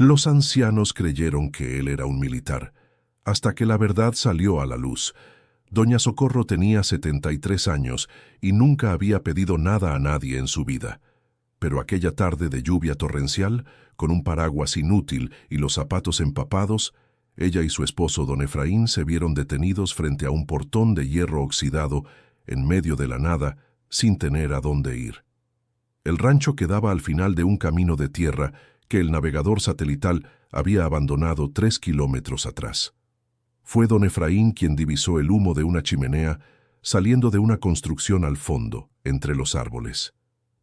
Los ancianos creyeron que él era un militar, hasta que la verdad salió a la luz. Doña Socorro tenía 73 años y nunca había pedido nada a nadie en su vida. Pero aquella tarde de lluvia torrencial, con un paraguas inútil y los zapatos empapados, ella y su esposo don Efraín se vieron detenidos frente a un portón de hierro oxidado en medio de la nada, sin tener a dónde ir. El rancho quedaba al final de un camino de tierra que el navegador satelital había abandonado 3 kilómetros atrás. Fue don Efraín quien divisó el humo de una chimenea saliendo de una construcción al fondo, entre los árboles.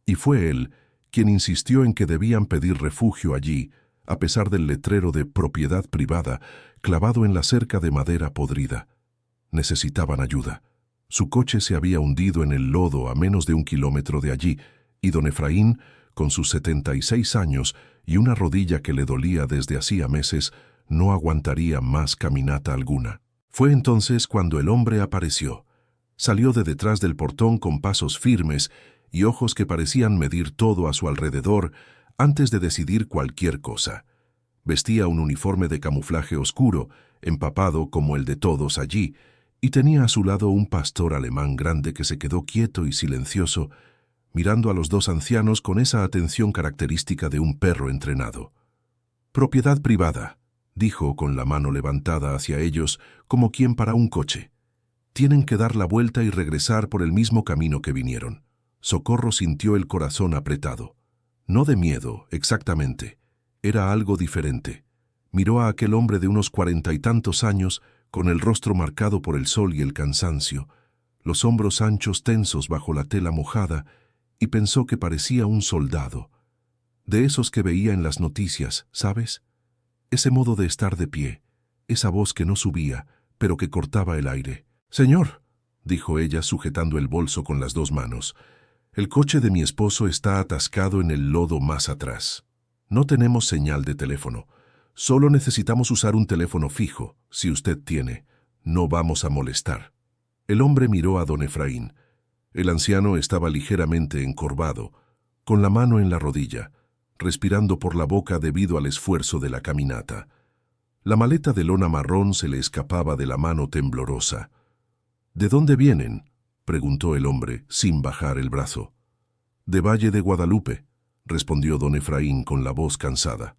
Y fue él quien insistió en que debían pedir refugio allí, a pesar del letrero de propiedad privada clavado en la cerca de madera podrida. Necesitaban ayuda. Su coche se había hundido en el lodo a menos de 1 kilómetro de allí, y don Efraín, con sus 76 años y una rodilla que le dolía desde hacía meses, no aguantaría más caminata alguna. Fue entonces cuando el hombre apareció. Salió de detrás del portón con pasos firmes y ojos que parecían medir todo a su alrededor antes de decidir cualquier cosa. Vestía un uniforme de camuflaje oscuro, empapado como el de todos allí, y tenía a su lado un pastor alemán grande que se quedó quieto y silencioso, mirando a los dos ancianos con esa atención característica de un perro entrenado. «Propiedad privada», dijo con la mano levantada hacia ellos como quien para un coche. «Tienen que dar la vuelta y regresar por el mismo camino que vinieron». Socorro sintió el corazón apretado. No de miedo, exactamente. Era algo diferente. Miró a aquel hombre de unos 40 y tantos años, con el rostro marcado por el sol y el cansancio, los hombros anchos tensos bajo la tela mojada, y pensó que parecía un soldado. De esos que veía en las noticias, ¿sabes? Ese modo de estar de pie, esa voz que no subía, pero que cortaba el aire. «Señor», dijo ella sujetando el bolso con las 2 manos, «el coche de mi esposo está atascado en el lodo más atrás. No tenemos señal de teléfono. Solo necesitamos usar un teléfono fijo, si usted tiene. No vamos a molestar». El hombre miró a don Efraín. El anciano estaba ligeramente encorvado, con la mano en la rodilla, respirando por la boca debido al esfuerzo de la caminata. La maleta de lona marrón se le escapaba de la mano temblorosa. «¿De dónde vienen?», preguntó el hombre, sin bajar el brazo. «De Valle de Guadalupe», respondió don Efraín con la voz cansada.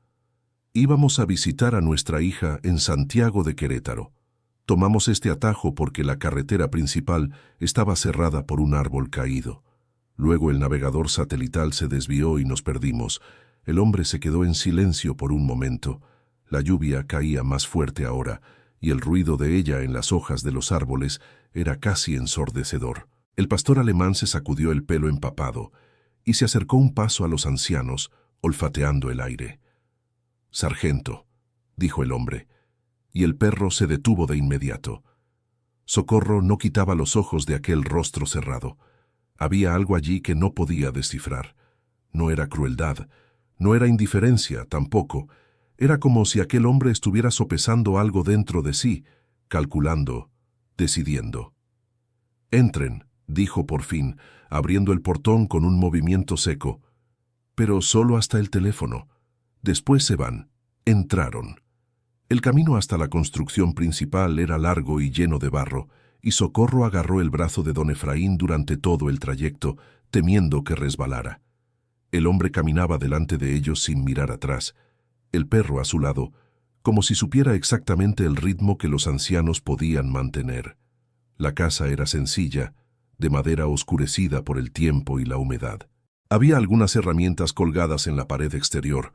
«Íbamos a visitar a nuestra hija en Santiago de Querétaro. Tomamos este atajo porque la carretera principal estaba cerrada por un árbol caído. Luego el navegador satelital se desvió y nos perdimos». El hombre se quedó en silencio por un momento. La lluvia caía más fuerte ahora, y el ruido de ella en las hojas de los árboles era casi ensordecedor. El pastor alemán se sacudió el pelo empapado y se acercó un paso a los ancianos, olfateando el aire. «Sargento», dijo el hombre, y el perro se detuvo de inmediato. Socorro no quitaba los ojos de aquel rostro cerrado. Había algo allí que no podía descifrar. No era crueldad, no era indiferencia tampoco. Era como si aquel hombre estuviera sopesando algo dentro de sí, calculando, decidiendo. «Entren», dijo por fin, abriendo el portón con un movimiento seco. «Pero solo hasta el teléfono. Después se van». Entraron. El camino hasta la construcción principal era largo y lleno de barro, y Socorro agarró el brazo de don Efraín durante todo el trayecto, temiendo que resbalara. El hombre caminaba delante de ellos sin mirar atrás, el perro a su lado, como si supiera exactamente el ritmo que los ancianos podían mantener. La casa era sencilla, de madera oscurecida por el tiempo y la humedad. Había algunas herramientas colgadas en la pared exterior,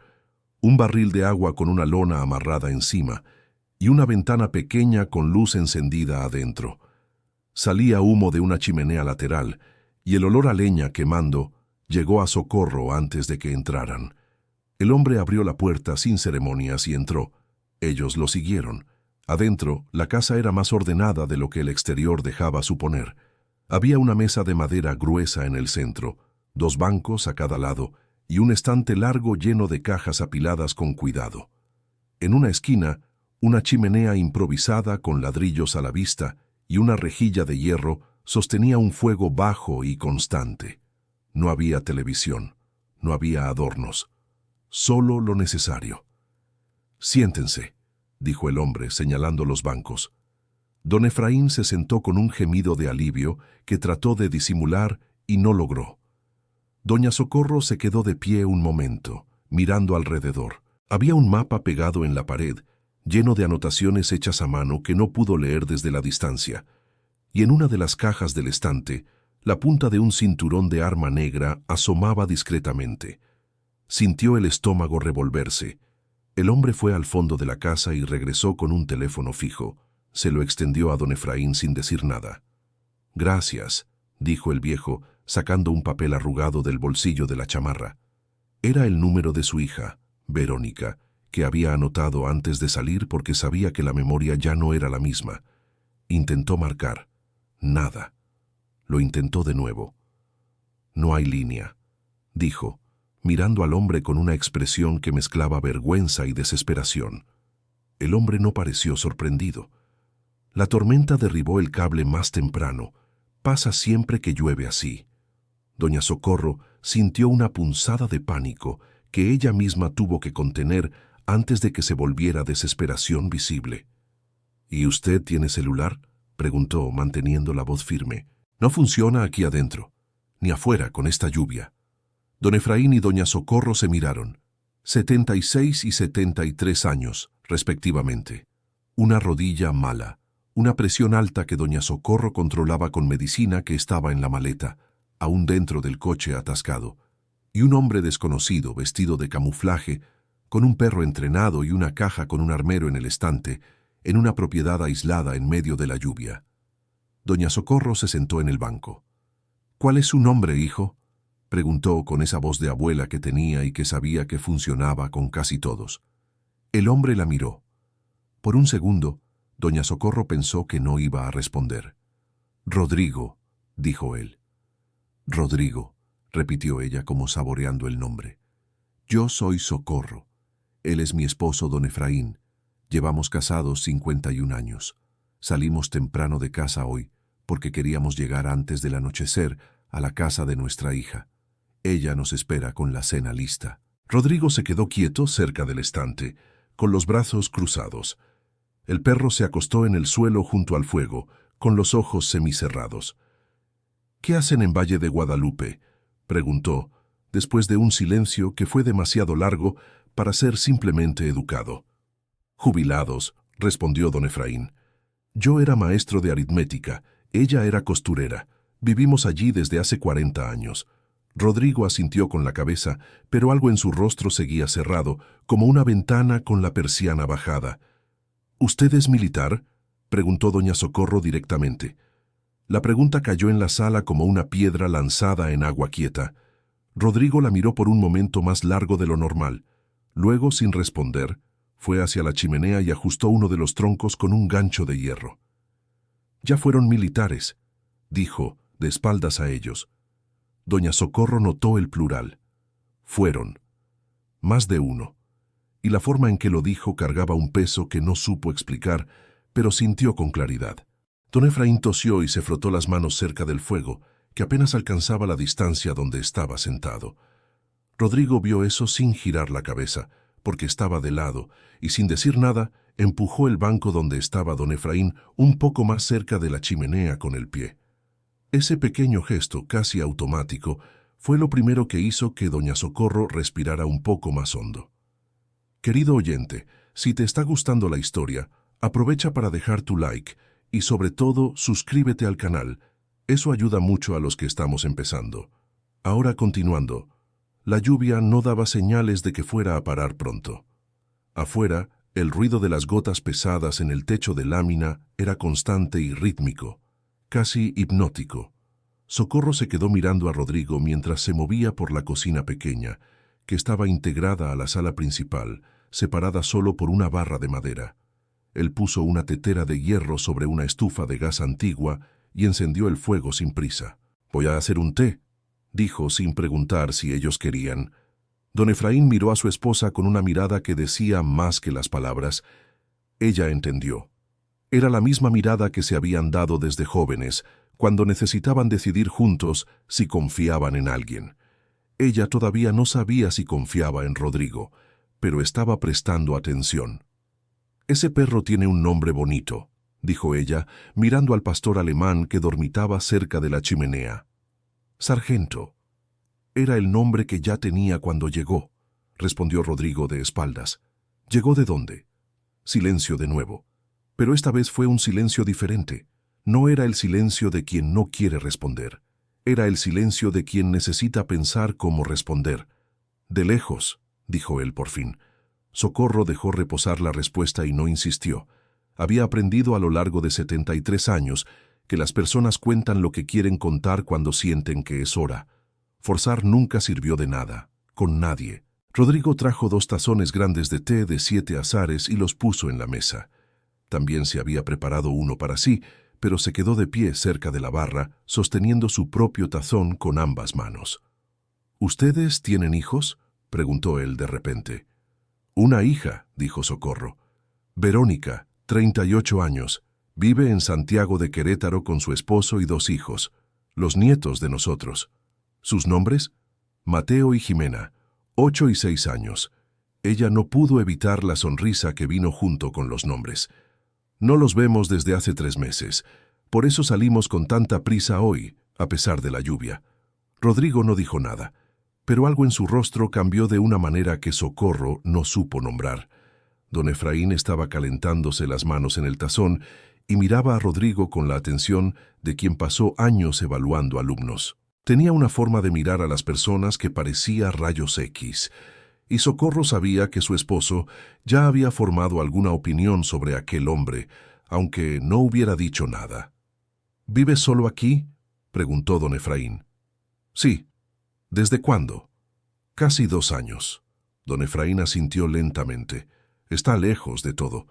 un barril de agua con una lona amarrada encima y una ventana pequeña con luz encendida adentro. Salía humo de una chimenea lateral y el olor a leña quemando llegó a Socorro antes de que entraran. El hombre abrió la puerta sin ceremonias y entró. Ellos lo siguieron. Adentro, la casa era más ordenada de lo que el exterior dejaba suponer. Había una mesa de madera gruesa en el centro, 2 bancos a cada lado y un estante largo lleno de cajas apiladas con cuidado. En una esquina, una chimenea improvisada con ladrillos a la vista y una rejilla de hierro sostenía un fuego bajo y constante. No había televisión, no había adornos, solo lo necesario. Siéntense, dijo el hombre, señalando los bancos. Don Efraín se sentó con un gemido de alivio que trató de disimular y no logró. Doña Socorro se quedó de pie un momento, mirando alrededor. Había un mapa pegado en la pared, lleno de anotaciones hechas a mano que no pudo leer desde la distancia, y en una de las cajas del estante, la punta de un cinturón de arma negra asomaba discretamente. Sintió el estómago revolverse. El hombre fue al fondo de la casa y regresó con un teléfono fijo. Se lo extendió a don Efraín sin decir nada. «Gracias», dijo el viejo, sacando un papel arrugado del bolsillo de la chamarra. Era el número de su hija, Verónica, que había anotado antes de salir porque sabía que la memoria ya no era la misma. Intentó marcar. Nada. Lo intentó de nuevo. «No hay línea», dijo, mirando al hombre con una expresión que mezclaba vergüenza y desesperación. El hombre no pareció sorprendido. «La tormenta derribó el cable más temprano. Pasa siempre que llueve así». Doña Socorro sintió una punzada de pánico que ella misma tuvo que contener antes de que se volviera desesperación visible. «¿Y usted tiene celular?», preguntó, manteniendo la voz firme. «No funciona aquí adentro, ni afuera con esta lluvia». Don Efraín y doña Socorro se miraron. 76 y 73 años, respectivamente. Una rodilla mala, una presión alta que doña Socorro controlaba con medicina que estaba en la maleta, aún dentro del coche atascado, y un hombre desconocido vestido de camuflaje, con un perro entrenado y una caja con un armero en el estante, en una propiedad aislada en medio de la lluvia. Doña Socorro se sentó en el banco. «¿Cuál es su nombre, hijo?», preguntó con esa voz de abuela que tenía y que sabía que funcionaba con casi todos. El hombre la miró. Por un segundo, doña Socorro pensó que no iba a responder. «Rodrigo», dijo él. «Rodrigo», repitió ella como saboreando el nombre. «Yo soy Socorro. Él es mi esposo, don Efraín. Llevamos casados 51 años. Salimos temprano de casa hoy porque queríamos llegar antes del anochecer a la casa de nuestra hija. Ella nos espera con la cena lista». Rodrigo se quedó quieto cerca del estante, con los brazos cruzados. El perro se acostó en el suelo junto al fuego, con los ojos semicerrados. «¿Qué hacen en Valle de Guadalupe?», preguntó, después de un silencio que fue demasiado largo para ser simplemente educado. «Jubilados», respondió don Efraín. «Yo era maestro de aritmética, ella era costurera. Vivimos allí desde hace 40 años». Rodrigo asintió con la cabeza, pero algo en su rostro seguía cerrado, como una ventana con la persiana bajada. «¿Usted es militar?», preguntó doña Socorro directamente. La pregunta cayó en la sala como una piedra lanzada en agua quieta. Rodrigo la miró por un momento más largo de lo normal. Luego, sin responder, fue hacia la chimenea y ajustó uno de los troncos con un gancho de hierro. «Ya fueron militares», dijo, de espaldas a ellos. Doña Socorro notó el plural. Fueron. Más de uno. Y la forma en que lo dijo cargaba un peso que no supo explicar, pero sintió con claridad. Don Efraín tosió y se frotó las manos cerca del fuego, que apenas alcanzaba la distancia donde estaba sentado. Rodrigo vio eso sin girar la cabeza, porque estaba de lado, y sin decir nada, empujó el banco donde estaba don Efraín un poco más cerca de la chimenea con el pie. Ese pequeño gesto, casi automático, fue lo primero que hizo que doña Socorro respirara un poco más hondo. Querido oyente, si te está gustando la historia, aprovecha para dejar tu like y sobre todo suscríbete al canal. Eso ayuda mucho a los que estamos empezando. Ahora continuando. La lluvia no daba señales de que fuera a parar pronto. Afuera, el ruido de las gotas pesadas en el techo de lámina era constante y rítmico, casi hipnótico. Socorro se quedó mirando a Rodrigo mientras se movía por la cocina pequeña, que estaba integrada a la sala principal, separada solo por una barra de madera. Él puso una tetera de hierro sobre una estufa de gas antigua y encendió el fuego sin prisa. «Voy a hacer un té», dijo sin preguntar si ellos querían. Don Efraín miró a su esposa con una mirada que decía más que las palabras. Ella entendió. Era la misma mirada que se habían dado desde jóvenes, cuando necesitaban decidir juntos si confiaban en alguien. Ella todavía no sabía si confiaba en Rodrigo, pero estaba prestando atención. «Ese perro tiene un nombre bonito», dijo ella, mirando al pastor alemán que dormitaba cerca de la chimenea. «Sargento». «Era el nombre que ya tenía cuando llegó», respondió Rodrigo de espaldas. «¿Llegó de dónde?» Silencio de nuevo. Pero esta vez fue un silencio diferente. No era el silencio de quien no quiere responder. Era el silencio de quien necesita pensar cómo responder. «De lejos», dijo él por fin. Socorro dejó reposar la respuesta y no insistió. Había aprendido a lo largo de 73 años que las personas cuentan lo que quieren contar cuando sienten que es hora. Forzar nunca sirvió de nada, con nadie. Rodrigo trajo 2 tazones grandes de té de 7 azares y los puso en la mesa. También se había preparado uno para sí, pero se quedó de pie cerca de la barra, sosteniendo su propio tazón con ambas manos. «¿Ustedes tienen hijos?», preguntó él de repente. «Una hija», dijo Socorro. «Verónica, 38 años, vive en Santiago de Querétaro con su esposo y 2 hijos, los nietos de nosotros. ¿Sus nombres? Mateo y Jimena, 8 y 6 años. Ella no pudo evitar la sonrisa que vino junto con los nombres. No los vemos desde hace 3 meses. Por eso salimos con tanta prisa hoy, a pesar de la lluvia». Rodrigo no dijo nada, pero algo en su rostro cambió de una manera que Socorro no supo nombrar. Don Efraín estaba calentándose las manos en el tazón y miraba a Rodrigo con la atención de quien pasó años evaluando alumnos. Tenía una forma de mirar a las personas que parecía rayos X, y Socorro sabía que su esposo ya había formado alguna opinión sobre aquel hombre, aunque no hubiera dicho nada. «¿Vives solo aquí?», preguntó don Efraín. «Sí». «¿Desde cuándo?». «Casi 2 años». Don Efraín asintió lentamente. «Está lejos de todo.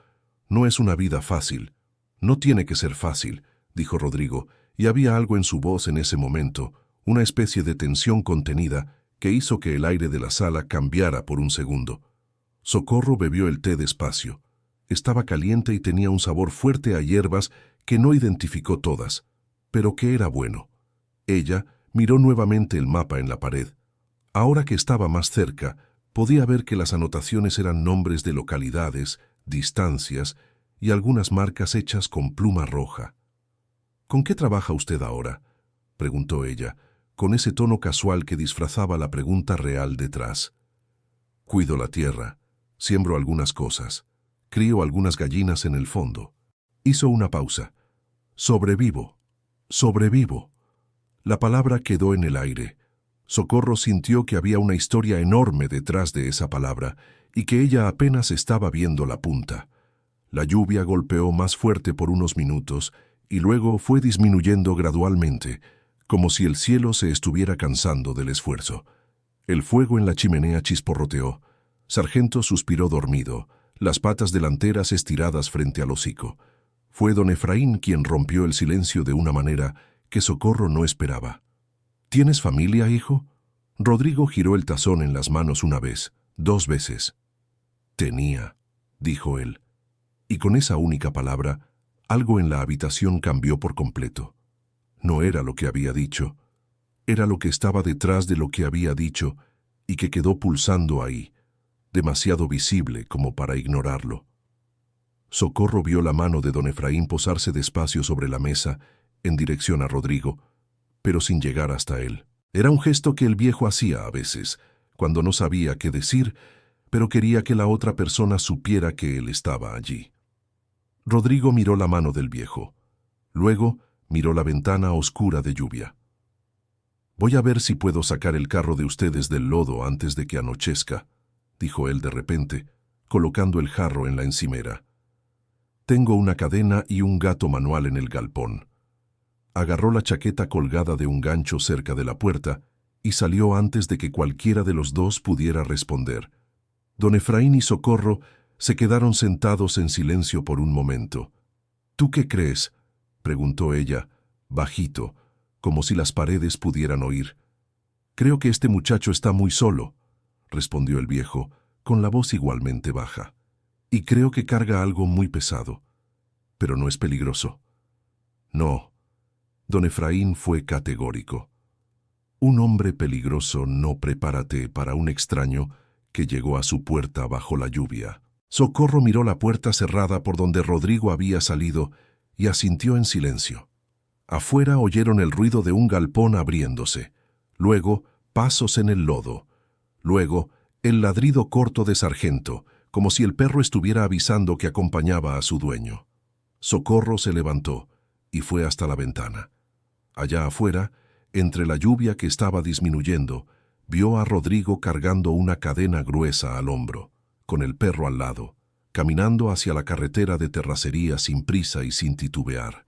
No es una vida fácil». «No tiene que ser fácil», dijo Rodrigo, y había algo en su voz en ese momento, una especie de tensión contenida que hizo que el aire de la sala cambiara por un segundo. Socorro bebió el té despacio. Estaba caliente y tenía un sabor fuerte a hierbas que no identificó todas, pero que era bueno. Ella miró nuevamente el mapa en la pared. Ahora que estaba más cerca, podía ver que las anotaciones eran nombres de localidades, distancias y algunas marcas hechas con pluma roja. «¿Con qué trabaja usted ahora?», preguntó ella, con ese tono casual que disfrazaba la pregunta real detrás. «Cuido la tierra, siembro algunas cosas, crío algunas gallinas en el fondo». Hizo una pausa. «Sobrevivo, sobrevivo». La palabra quedó en el aire. Socorro sintió que había una historia enorme detrás de esa palabra y que ella apenas estaba viendo la punta. La lluvia golpeó más fuerte por unos minutos y luego fue disminuyendo gradualmente, como si el cielo se estuviera cansando del esfuerzo. El fuego en la chimenea chisporroteó. Sargento suspiró dormido, las patas delanteras estiradas frente al hocico. Fue don Efraín quien rompió el silencio de una manera que Socorro no esperaba. «¿Tienes familia, hijo?». Rodrigo giró el tazón en las manos una vez, 2 veces. «Tenía», dijo él. Y con esa única palabra, algo en la habitación cambió por completo. No era lo que había dicho, era lo que estaba detrás de lo que había dicho y que quedó pulsando ahí, demasiado visible como para ignorarlo. Socorro vio la mano de don Efraín posarse despacio sobre la mesa en dirección a Rodrigo, pero sin llegar hasta él. Era un gesto que el viejo hacía a veces, cuando no sabía qué decir, pero quería que la otra persona supiera que él estaba allí. Rodrigo miró la mano del viejo. Luego miró la ventana oscura de lluvia. «Voy a ver si puedo sacar el carro de ustedes del lodo antes de que anochezca», dijo él de repente, colocando el jarro en la encimera. «Tengo una cadena y un gato manual en el galpón». Agarró la chaqueta colgada de un gancho cerca de la puerta y salió antes de que cualquiera de los dos pudiera responder. Don Efraín y Socorro se quedaron sentados en silencio por un momento. «¿Tú qué crees?», preguntó ella, bajito, como si las paredes pudieran oír. «Creo que este muchacho está muy solo», respondió el viejo, con la voz igualmente baja. «Y creo que carga algo muy pesado. Pero no es peligroso». «No». Don Efraín fue categórico. «Un hombre peligroso no prepara té para un extraño que llegó a su puerta bajo la lluvia. Socorro miró la puerta cerrada por donde Rodrigo había salido y asintió en silencio. Afuera oyeron el ruido de un galpón abriéndose, luego pasos en el lodo, luego el ladrido corto de Sargento, como si el perro estuviera avisando que acompañaba a su dueño. Socorro se levantó y fue hasta la ventana. Allá afuera, entre la lluvia que estaba disminuyendo, vio a Rodrigo cargando una cadena gruesa al hombro, con el perro al lado, caminando hacia la carretera de terracería sin prisa y sin titubear.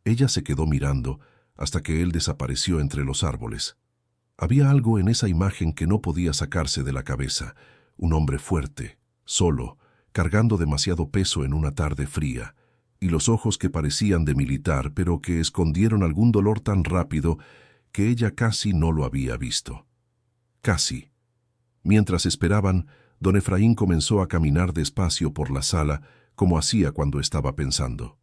Ella se quedó mirando hasta que él desapareció entre los árboles. Había algo en esa imagen que no podía sacarse de la cabeza, un hombre fuerte, solo, cargando demasiado peso en una tarde fría, y los ojos que parecían de militar, pero que escondieron algún dolor tan rápido que ella casi no lo había visto. Casi. Mientras esperaban, don Efraín comenzó a caminar despacio por la sala, como hacía cuando estaba pensando.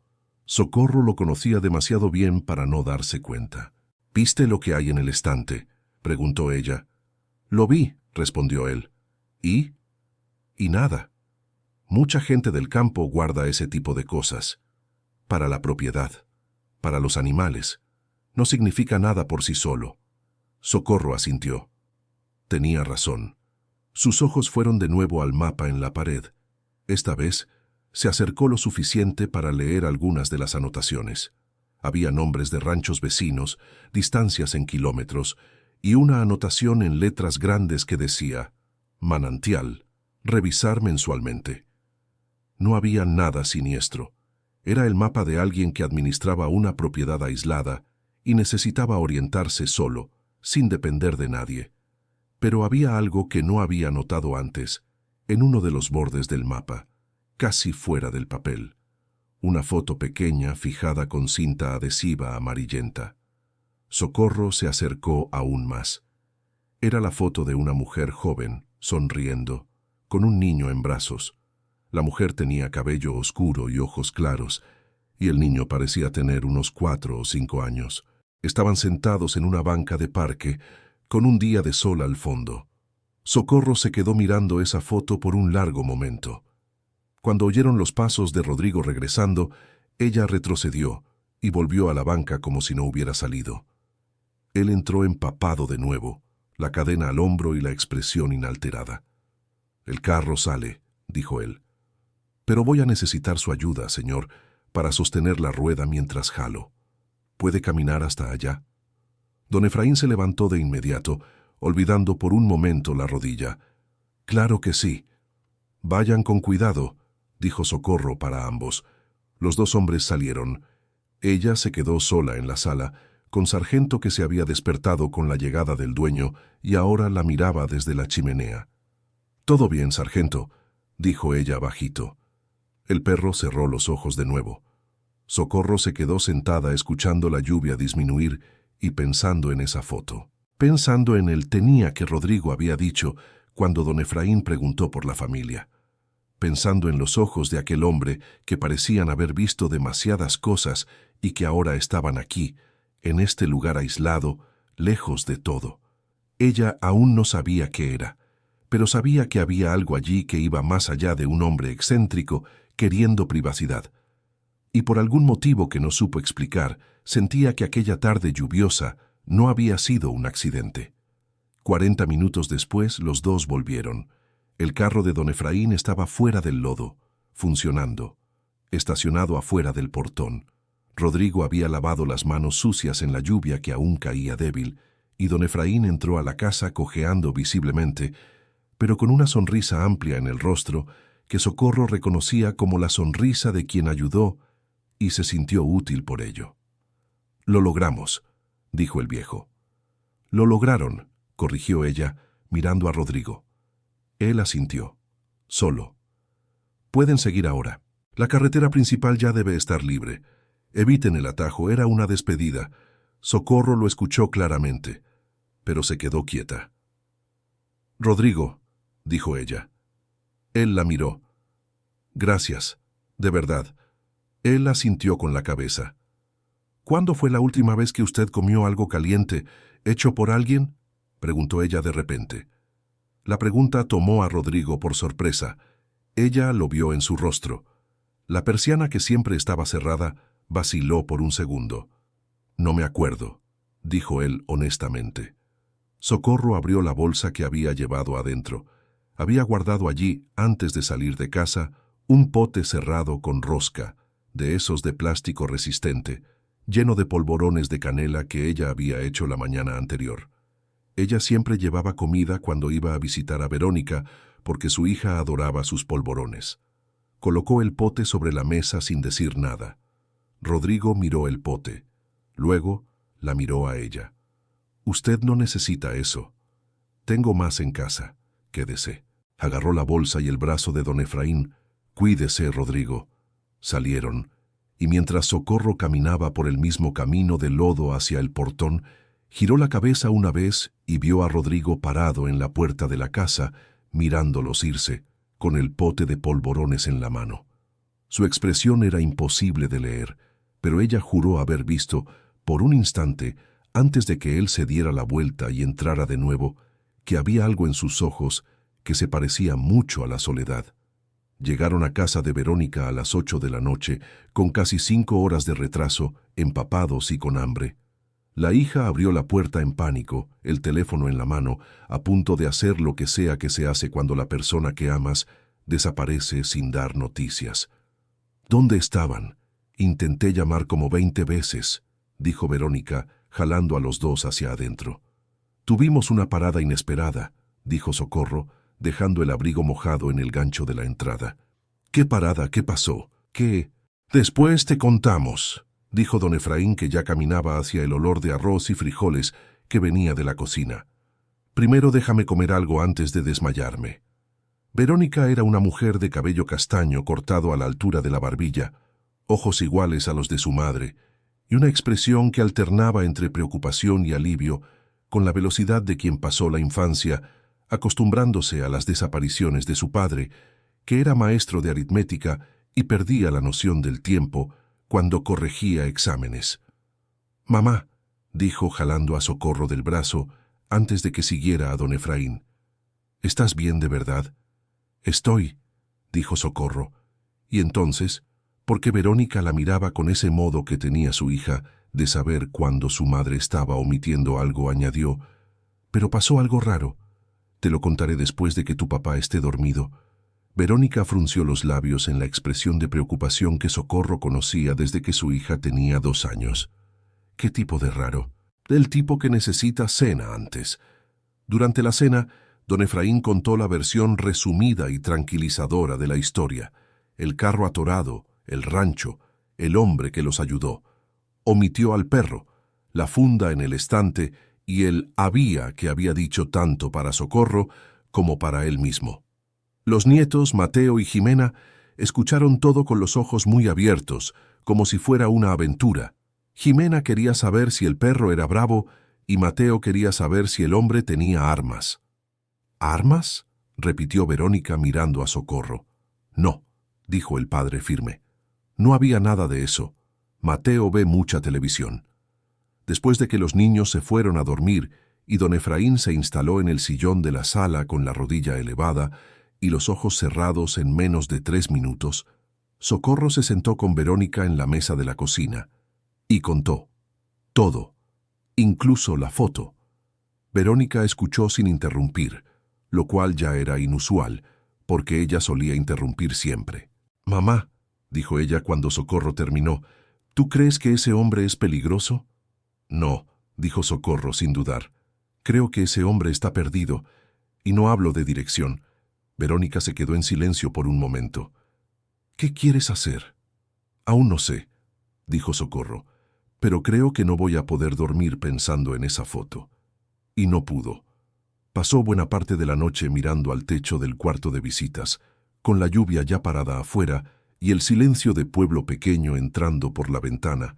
Socorro lo conocía demasiado bien para no darse cuenta. «¿Viste lo que hay en el estante?», preguntó ella. «Lo vi», respondió él. «¿Y?» «Y nada. Mucha gente del campo guarda ese tipo de cosas. Para la propiedad, para los animales. No significa nada por sí solo». Socorro asintió. Tenía razón. Sus ojos fueron de nuevo al mapa en la pared. Esta vez se acercó lo suficiente para leer algunas de las anotaciones. Había nombres de ranchos vecinos, distancias en kilómetros, y una anotación en letras grandes que decía: «Manantial, revisar mensualmente». No había nada siniestro. Era el mapa de alguien que administraba una propiedad aislada y necesitaba orientarse solo, sin depender de nadie. Pero había algo que no había notado antes, en uno de los bordes del mapa, casi fuera del papel. Una foto pequeña fijada con cinta adhesiva amarillenta. Socorro se acercó aún más. Era la foto de una mujer joven, sonriendo, con un niño en brazos. La mujer tenía cabello oscuro y ojos claros, y el niño parecía tener unos 4 o 5 años. Estaban sentados en una banca de parque, con un día de sol al fondo. Socorro se quedó mirando esa foto por un largo momento. Cuando oyeron los pasos de Rodrigo regresando, ella retrocedió y volvió a la banca como si no hubiera salido. Él entró empapado de nuevo, la cadena al hombro y la expresión inalterada. «El carro sale», dijo él. «Pero voy a necesitar su ayuda, señor, para sostener la rueda mientras jalo. ¿Puede caminar hasta allá?» Don Efraín se levantó de inmediato, olvidando por un momento la rodilla. «Claro que sí. Vayan con cuidado», dijo Socorro para ambos. Los dos hombres salieron. Ella se quedó sola en la sala, con Sargento que se había despertado con la llegada del dueño y ahora la miraba desde la chimenea. «Todo bien, Sargento», dijo ella bajito. El perro cerró los ojos de nuevo. Socorro se quedó sentada escuchando la lluvia disminuir y pensando en esa foto. Pensando en el tenía que Rodrigo había dicho cuando don Efraín preguntó por la familia. Pensando en los ojos de aquel hombre que parecían haber visto demasiadas cosas y que ahora estaban aquí, en este lugar aislado, lejos de todo. Ella aún no sabía qué era, pero sabía que había algo allí que iba más allá de un hombre excéntrico queriendo privacidad. Y por algún motivo que no supo explicar, sentía que aquella tarde lluviosa no había sido un accidente. 40 minutos después los dos volvieron. El carro de don Efraín estaba fuera del lodo, funcionando, estacionado afuera del portón. Rodrigo había lavado las manos sucias en la lluvia que aún caía débil, y don Efraín entró a la casa cojeando visiblemente, pero con una sonrisa amplia en el rostro que Socorro reconocía como la sonrisa de quien ayudó y se sintió útil por ello. «Lo logramos», dijo el viejo. «Lo lograron», corrigió ella, mirando a Rodrigo. Él asintió. «Solo. Pueden seguir ahora. La carretera principal ya debe estar libre. Eviten el atajo, era una despedida». Socorro lo escuchó claramente, pero se quedó quieta. «Rodrigo», dijo ella. Él la miró. «Gracias, de verdad». Él asintió con la cabeza. «¿Cuándo fue la última vez que usted comió algo caliente, hecho por alguien?», preguntó ella de repente. La pregunta tomó a Rodrigo por sorpresa. Ella lo vio en su rostro. La persiana, que siempre estaba cerrada, vaciló por un segundo. «No me acuerdo», dijo él honestamente. Socorro abrió la bolsa que había llevado adentro. Había guardado allí, antes de salir de casa, un pote cerrado con rosca, de esos de plástico resistente, lleno de polvorones de canela que ella había hecho la mañana anterior. Ella siempre llevaba comida cuando iba a visitar a Verónica, porque su hija adoraba sus polvorones. Colocó el pote sobre la mesa sin decir nada. Rodrigo miró el pote. Luego la miró a ella. «Usted no necesita eso. Tengo más en casa. Quédese». Agarró la bolsa y el brazo de don Efraín. «Cuídese, Rodrigo». Salieron, y mientras Socorro caminaba por el mismo camino de lodo hacia el portón, giró la cabeza una vez y vio a Rodrigo parado en la puerta de la casa, mirándolos irse, con el pote de polvorones en la mano. Su expresión era imposible de leer, pero ella juró haber visto, por un instante, antes de que él se diera la vuelta y entrara de nuevo, que había algo en sus ojos que se parecía mucho a la soledad. Llegaron a casa de Verónica a las 8 de la noche, con casi 5 horas de retraso, empapados y con hambre. La hija abrió la puerta en pánico, el teléfono en la mano, a punto de hacer lo que sea que se hace cuando la persona que amas desaparece sin dar noticias. «¿Dónde estaban? Intenté llamar como 20 veces», dijo Verónica, jalando a los dos hacia adentro. «Tuvimos una parada inesperada», dijo Socorro, dejando el abrigo mojado en el gancho de la entrada. «¿Qué parada? ¿Qué pasó? ¿Qué?» «Después te contamos», dijo don Efraín, que ya caminaba hacia el olor de arroz y frijoles que venía de la cocina. «Primero déjame comer algo antes de desmayarme». Verónica era una mujer de cabello castaño cortado a la altura de la barbilla, ojos iguales a los de su madre, y una expresión que alternaba entre preocupación y alivio con la velocidad de quien pasó la infancia, acostumbrándose a las desapariciones de su padre, que era maestro de aritmética y perdía la noción del tiempo cuando corregía exámenes. «Mamá», dijo jalando a Socorro del brazo antes de que siguiera a don Efraín. «¿Estás bien de verdad?» «Estoy», dijo Socorro, y entonces, porque Verónica la miraba con ese modo que tenía su hija de saber cuando su madre estaba omitiendo algo, añadió: «Pero pasó algo raro. Te lo contaré después de que tu papá esté dormido». Verónica frunció los labios en la expresión de preocupación que Socorro conocía desde que su hija tenía 2 años. «¿Qué tipo de raro?» «Del tipo que necesita cena antes». Durante la cena, don Efraín contó la versión resumida y tranquilizadora de la historia: el carro atorado, el rancho, el hombre que los ayudó. Omitió al perro, la funda en el estante y el había que había dicho tanto para Socorro como para él mismo. Los nietos, Mateo y Jimena, escucharon todo con los ojos muy abiertos, como si fuera una aventura. Jimena quería saber si el perro era bravo y Mateo quería saber si el hombre tenía armas. «¿Armas?», repitió Verónica mirando a Socorro. «No», dijo el padre firme. «No había nada de eso. Mateo ve mucha televisión». Después de que los niños se fueron a dormir y don Efraín se instaló en el sillón de la sala con la rodilla elevada y los ojos cerrados en menos de 3 minutos, Socorro se sentó con Verónica en la mesa de la cocina y contó todo, incluso la foto. Verónica escuchó sin interrumpir, lo cual ya era inusual, porque ella solía interrumpir siempre. «Mamá», dijo ella cuando Socorro terminó, «¿tú crees que ese hombre es peligroso?» «No», dijo Socorro sin dudar. «Creo que ese hombre está perdido, y no hablo de dirección». Verónica se quedó en silencio por un momento. «¿Qué quieres hacer?» «Aún no sé», dijo Socorro, «pero creo que no voy a poder dormir pensando en esa foto». Y no pudo. Pasó buena parte de la noche mirando al techo del cuarto de visitas, con la lluvia ya parada afuera y el silencio de pueblo pequeño entrando por la ventana,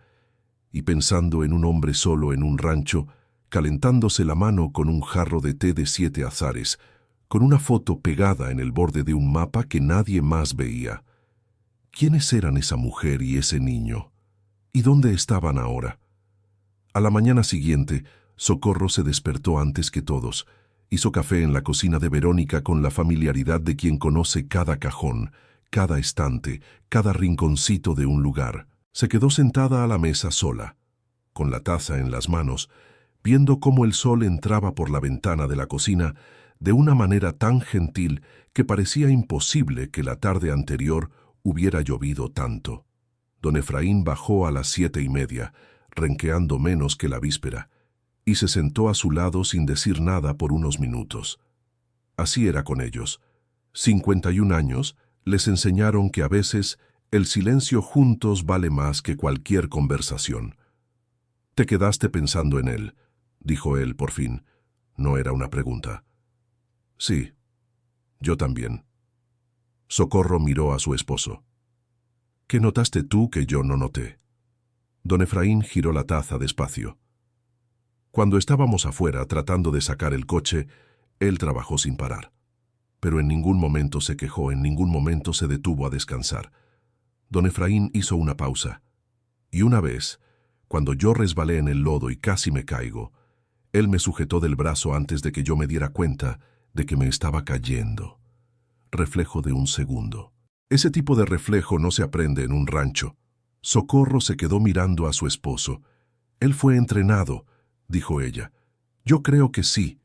y pensando en un hombre solo en un rancho, calentándose la mano con un jarro de té de 7 azares, con una foto pegada en el borde de un mapa que nadie más veía. ¿Quiénes eran esa mujer y ese niño? ¿Y dónde estaban ahora? A la mañana siguiente, Socorro se despertó antes que todos, Hizo café en la cocina de Verónica con la familiaridad de quien conoce cada cajón, cada estante, cada rinconcito de un lugar. Se quedó sentada a la mesa sola, con la taza en las manos, viendo cómo el sol entraba por la ventana de la cocina de una manera tan gentil que parecía imposible que la tarde anterior hubiera llovido tanto. Don Efraín bajó a las 7:30, renqueando menos que la víspera, y se sentó a su lado sin decir nada por unos minutos. Así era con ellos. 51 años les enseñaron que a veces el silencio juntos vale más que cualquier conversación. «Te quedaste pensando en él», dijo él por fin. No era una pregunta. «Sí, yo también». Socorro miró a su esposo. «¿Qué notaste tú que yo no noté?» Don Efraín giró la taza despacio. Cuando estábamos afuera tratando de sacar el coche, él trabajó sin parar. Pero en ningún momento se quejó, en ningún momento se detuvo a descansar. Don Efraín hizo una pausa. Y una vez, cuando yo resbalé en el lodo y casi me caigo, él me sujetó del brazo antes de que yo me diera cuenta de que me estaba cayendo. Reflejo de un segundo. Ese tipo de reflejo no se aprende en un rancho. Socorro se quedó mirando a su esposo. «Él fue entrenado», dijo ella. «Yo creo que sí.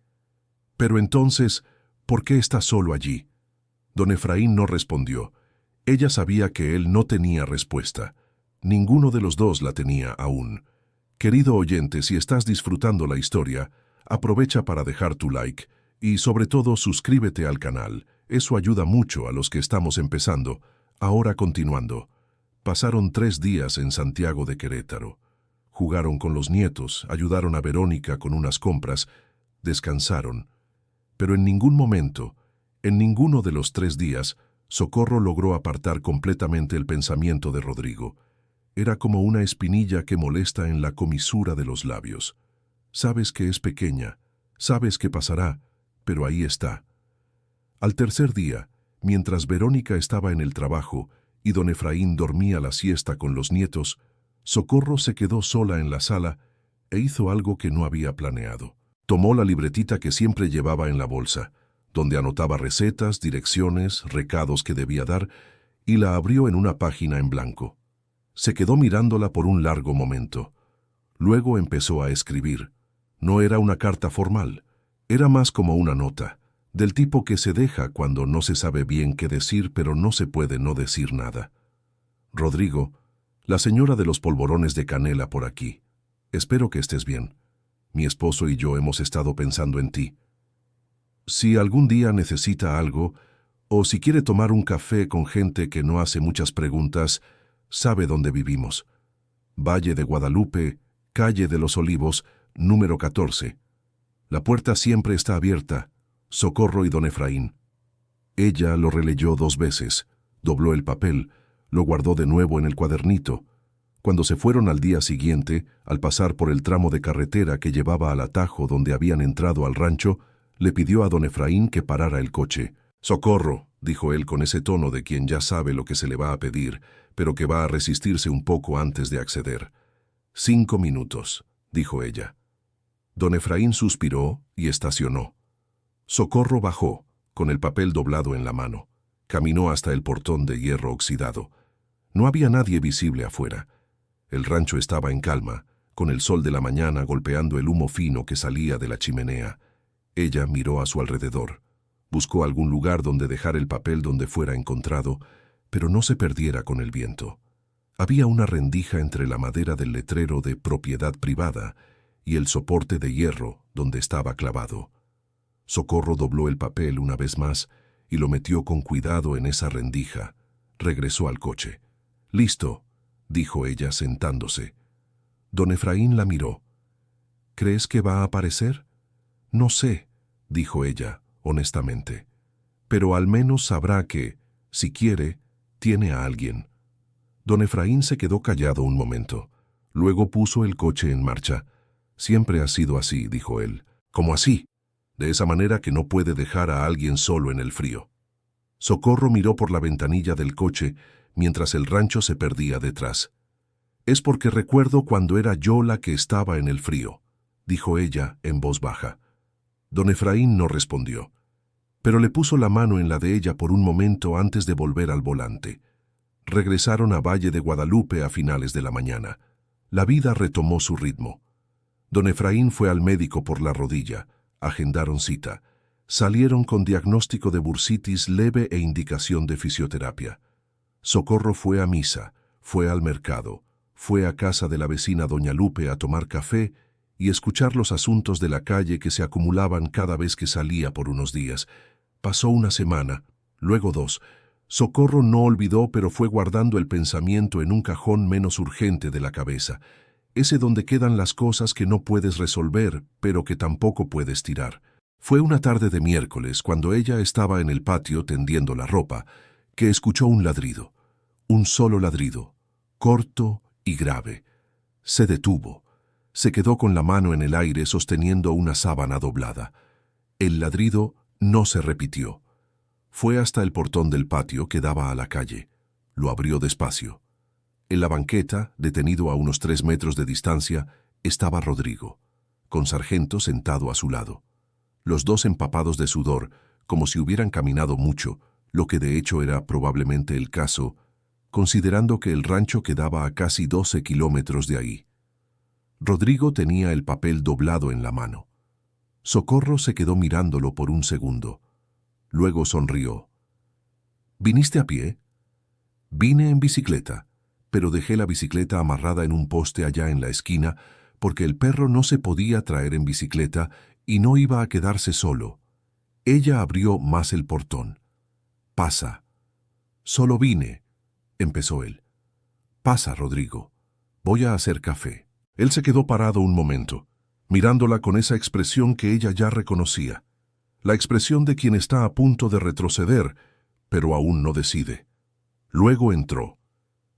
Pero entonces, ¿por qué está solo allí?» Don Efraín no respondió. Ella sabía que él no tenía respuesta. Ninguno de los dos la tenía aún. Querido oyente, si estás disfrutando la historia, aprovecha para dejar tu like y sobre todo suscríbete al canal. Eso ayuda mucho a los que estamos empezando. Ahora continuando. Pasaron 3 días en Santiago de Querétaro. Jugaron con los nietos, ayudaron a Verónica con unas compras, descansaron. Pero en ningún momento, en ninguno de los 3 días, Socorro logró apartar completamente el pensamiento de Rodrigo. Era como una espinilla que molesta en la comisura de los labios. Sabes que es pequeña, sabes que pasará, pero ahí está. Al tercer día, mientras Verónica estaba en el trabajo y don Efraín dormía la siesta con los nietos, Socorro se quedó sola en la sala e hizo algo que no había planeado. Tomó la libretita que siempre llevaba en la bolsa, donde anotaba recetas, direcciones, recados que debía dar, y la abrió en una página en blanco. Se quedó mirándola por un largo momento. Luego empezó a escribir. No era una carta formal, era más como una nota, del tipo que se deja cuando no se sabe bien qué decir, pero no se puede no decir nada. «Rodrigo, la señora de los polvorones de canela por aquí. Espero que estés bien. Mi esposo y yo hemos estado pensando en ti. Si algún día necesita algo, o si quiere tomar un café con gente que no hace muchas preguntas, sabe dónde vivimos. Valle de Guadalupe, calle de los Olivos, número 14. La puerta siempre está abierta. Socorro y don Efraín». Ella lo releyó 2 veces, dobló el papel, lo guardó de nuevo en el cuadernito. Cuando se fueron al día siguiente, al pasar por el tramo de carretera que llevaba al atajo donde habían entrado al rancho, le pidió a don Efraín que parara el coche. «Socorro», dijo él con ese tono de quien ya sabe lo que se le va a pedir, pero que va a resistirse un poco antes de acceder. «5 minutos», dijo ella. Don Efraín suspiró y estacionó. Socorro bajó, con el papel doblado en la mano. Caminó hasta el portón de hierro oxidado. No había nadie visible afuera. El rancho estaba en calma, con el sol de la mañana golpeando el humo fino que salía de la chimenea. Ella miró a su alrededor. Buscó algún lugar donde dejar el papel donde fuera encontrado, pero no se perdiera con el viento. Había una rendija entre la madera del letrero de propiedad privada y el soporte de hierro donde estaba clavado. Socorro dobló el papel una vez más y lo metió con cuidado en esa rendija. Regresó al coche. «Listo», dijo ella sentándose. Don Efraín la miró. «¿Crees que va a aparecer?» «No sé», dijo ella, honestamente. «Pero al menos sabrá que, si quiere, tiene a alguien». Don Efraín se quedó callado un momento. Luego puso el coche en marcha. «Siempre ha sido así», dijo él. «¿Cómo así?» «De esa manera que no puede dejar a alguien solo en el frío». Socorro miró por la ventanilla del coche mientras el rancho se perdía detrás. «Es porque recuerdo cuando era yo la que estaba en el frío», dijo ella en voz baja. Don Efraín no respondió, pero le puso la mano en la de ella por un momento antes de volver al volante. Regresaron a Valle de Guadalupe a finales de la mañana. La vida retomó su ritmo. Don Efraín fue al médico por la rodilla, agendaron cita. Salieron con diagnóstico de bursitis leve e indicación de fisioterapia. Socorro fue a misa, fue al mercado, fue a casa de la vecina doña Lupe a tomar café y escuchar los asuntos de la calle que se acumulaban cada vez que salía por unos días. Pasó una semana, luego 2. Socorro no olvidó, pero fue guardando el pensamiento en un cajón menos urgente de la cabeza, ese donde quedan las cosas que no puedes resolver, pero que tampoco puedes tirar. Fue una tarde de miércoles, cuando ella estaba en el patio tendiendo la ropa, que escuchó un ladrido. Un solo ladrido, corto y grave. Se detuvo. Se quedó con la mano en el aire sosteniendo una sábana doblada. El ladrido no se repitió. Fue hasta el portón del patio que daba a la calle. Lo abrió despacio. En la banqueta, detenido a unos 3 metros de distancia, estaba Rodrigo, con Sargento sentado a su lado. Los dos empapados de sudor, como si hubieran caminado mucho, lo que de hecho era probablemente el caso, considerando que el rancho quedaba a casi 12 kilómetros de ahí. Rodrigo tenía el papel doblado en la mano. Socorro se quedó mirándolo por un segundo. Luego sonrió. ¿Viniste a pie? Vine en bicicleta, pero dejé la bicicleta amarrada en un poste allá en la esquina porque el perro no se podía traer en bicicleta y no iba a quedarse solo. Ella abrió más el portón. Pasa. Solo vine, empezó él. Pasa, Rodrigo. Voy a hacer café. Él se quedó parado un momento, mirándola con esa expresión que ella ya reconocía. La expresión de quien está a punto de retroceder, pero aún no decide. Luego entró.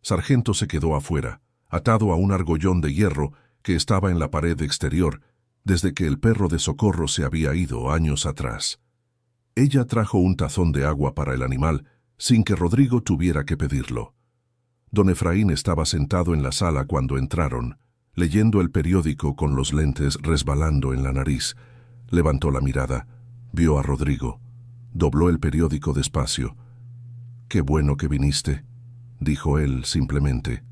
Sargento se quedó afuera, atado a un argollón de hierro que estaba en la pared exterior, desde que el perro de Socorro se había ido años atrás. Ella trajo un tazón de agua para el animal, sin que Rodrigo tuviera que pedirlo. Don Efraín estaba sentado en la sala cuando entraron, leyendo el periódico con los lentes resbalando en la nariz. Levantó la mirada, vio a Rodrigo, dobló el periódico despacio. «Qué bueno que viniste», dijo él simplemente,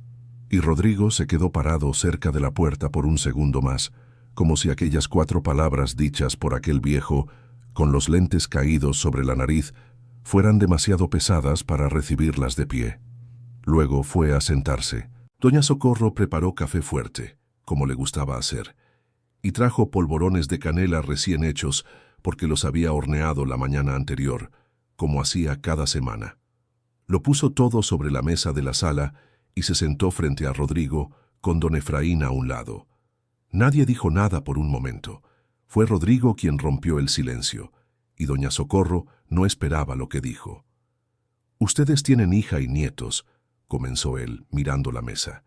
y Rodrigo se quedó parado cerca de la puerta por un segundo más, como si aquellas 4 palabras dichas por aquel viejo, con los lentes caídos sobre la nariz, fueran demasiado pesadas para recibirlas de pie. Luego fue a sentarse. Doña Socorro preparó café fuerte, como le gustaba hacer, y trajo polvorones de canela recién hechos porque los había horneado la mañana anterior, como hacía cada semana. Lo puso todo sobre la mesa de la sala y se sentó frente a Rodrigo, con don Efraín a un lado. Nadie dijo nada por un momento. Fue Rodrigo quien rompió el silencio, y doña Socorro no esperaba lo que dijo. «Ustedes tienen hija y nietos», comenzó él, mirando la mesa.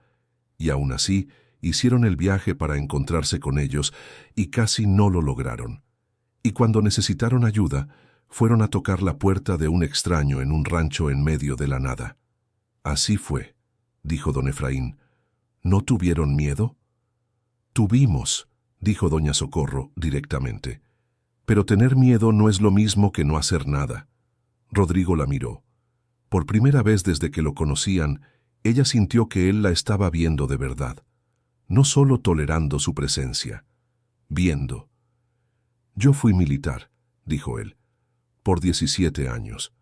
«Y aún así, hicieron el viaje para encontrarse con ellos y casi no lo lograron. Y cuando necesitaron ayuda, fueron a tocar la puerta de un extraño en un rancho en medio de la nada». «Así fue», dijo don Efraín. «¿No tuvieron miedo?» «Tuvimos», dijo doña Socorro directamente. «Pero tener miedo no es lo mismo que no hacer nada». Rodrigo la miró. Por primera vez desde que lo conocían, ella sintió que él la estaba viendo de verdad. No solo tolerando su presencia, viendo. «Yo fui militar», dijo él, «por 17 años.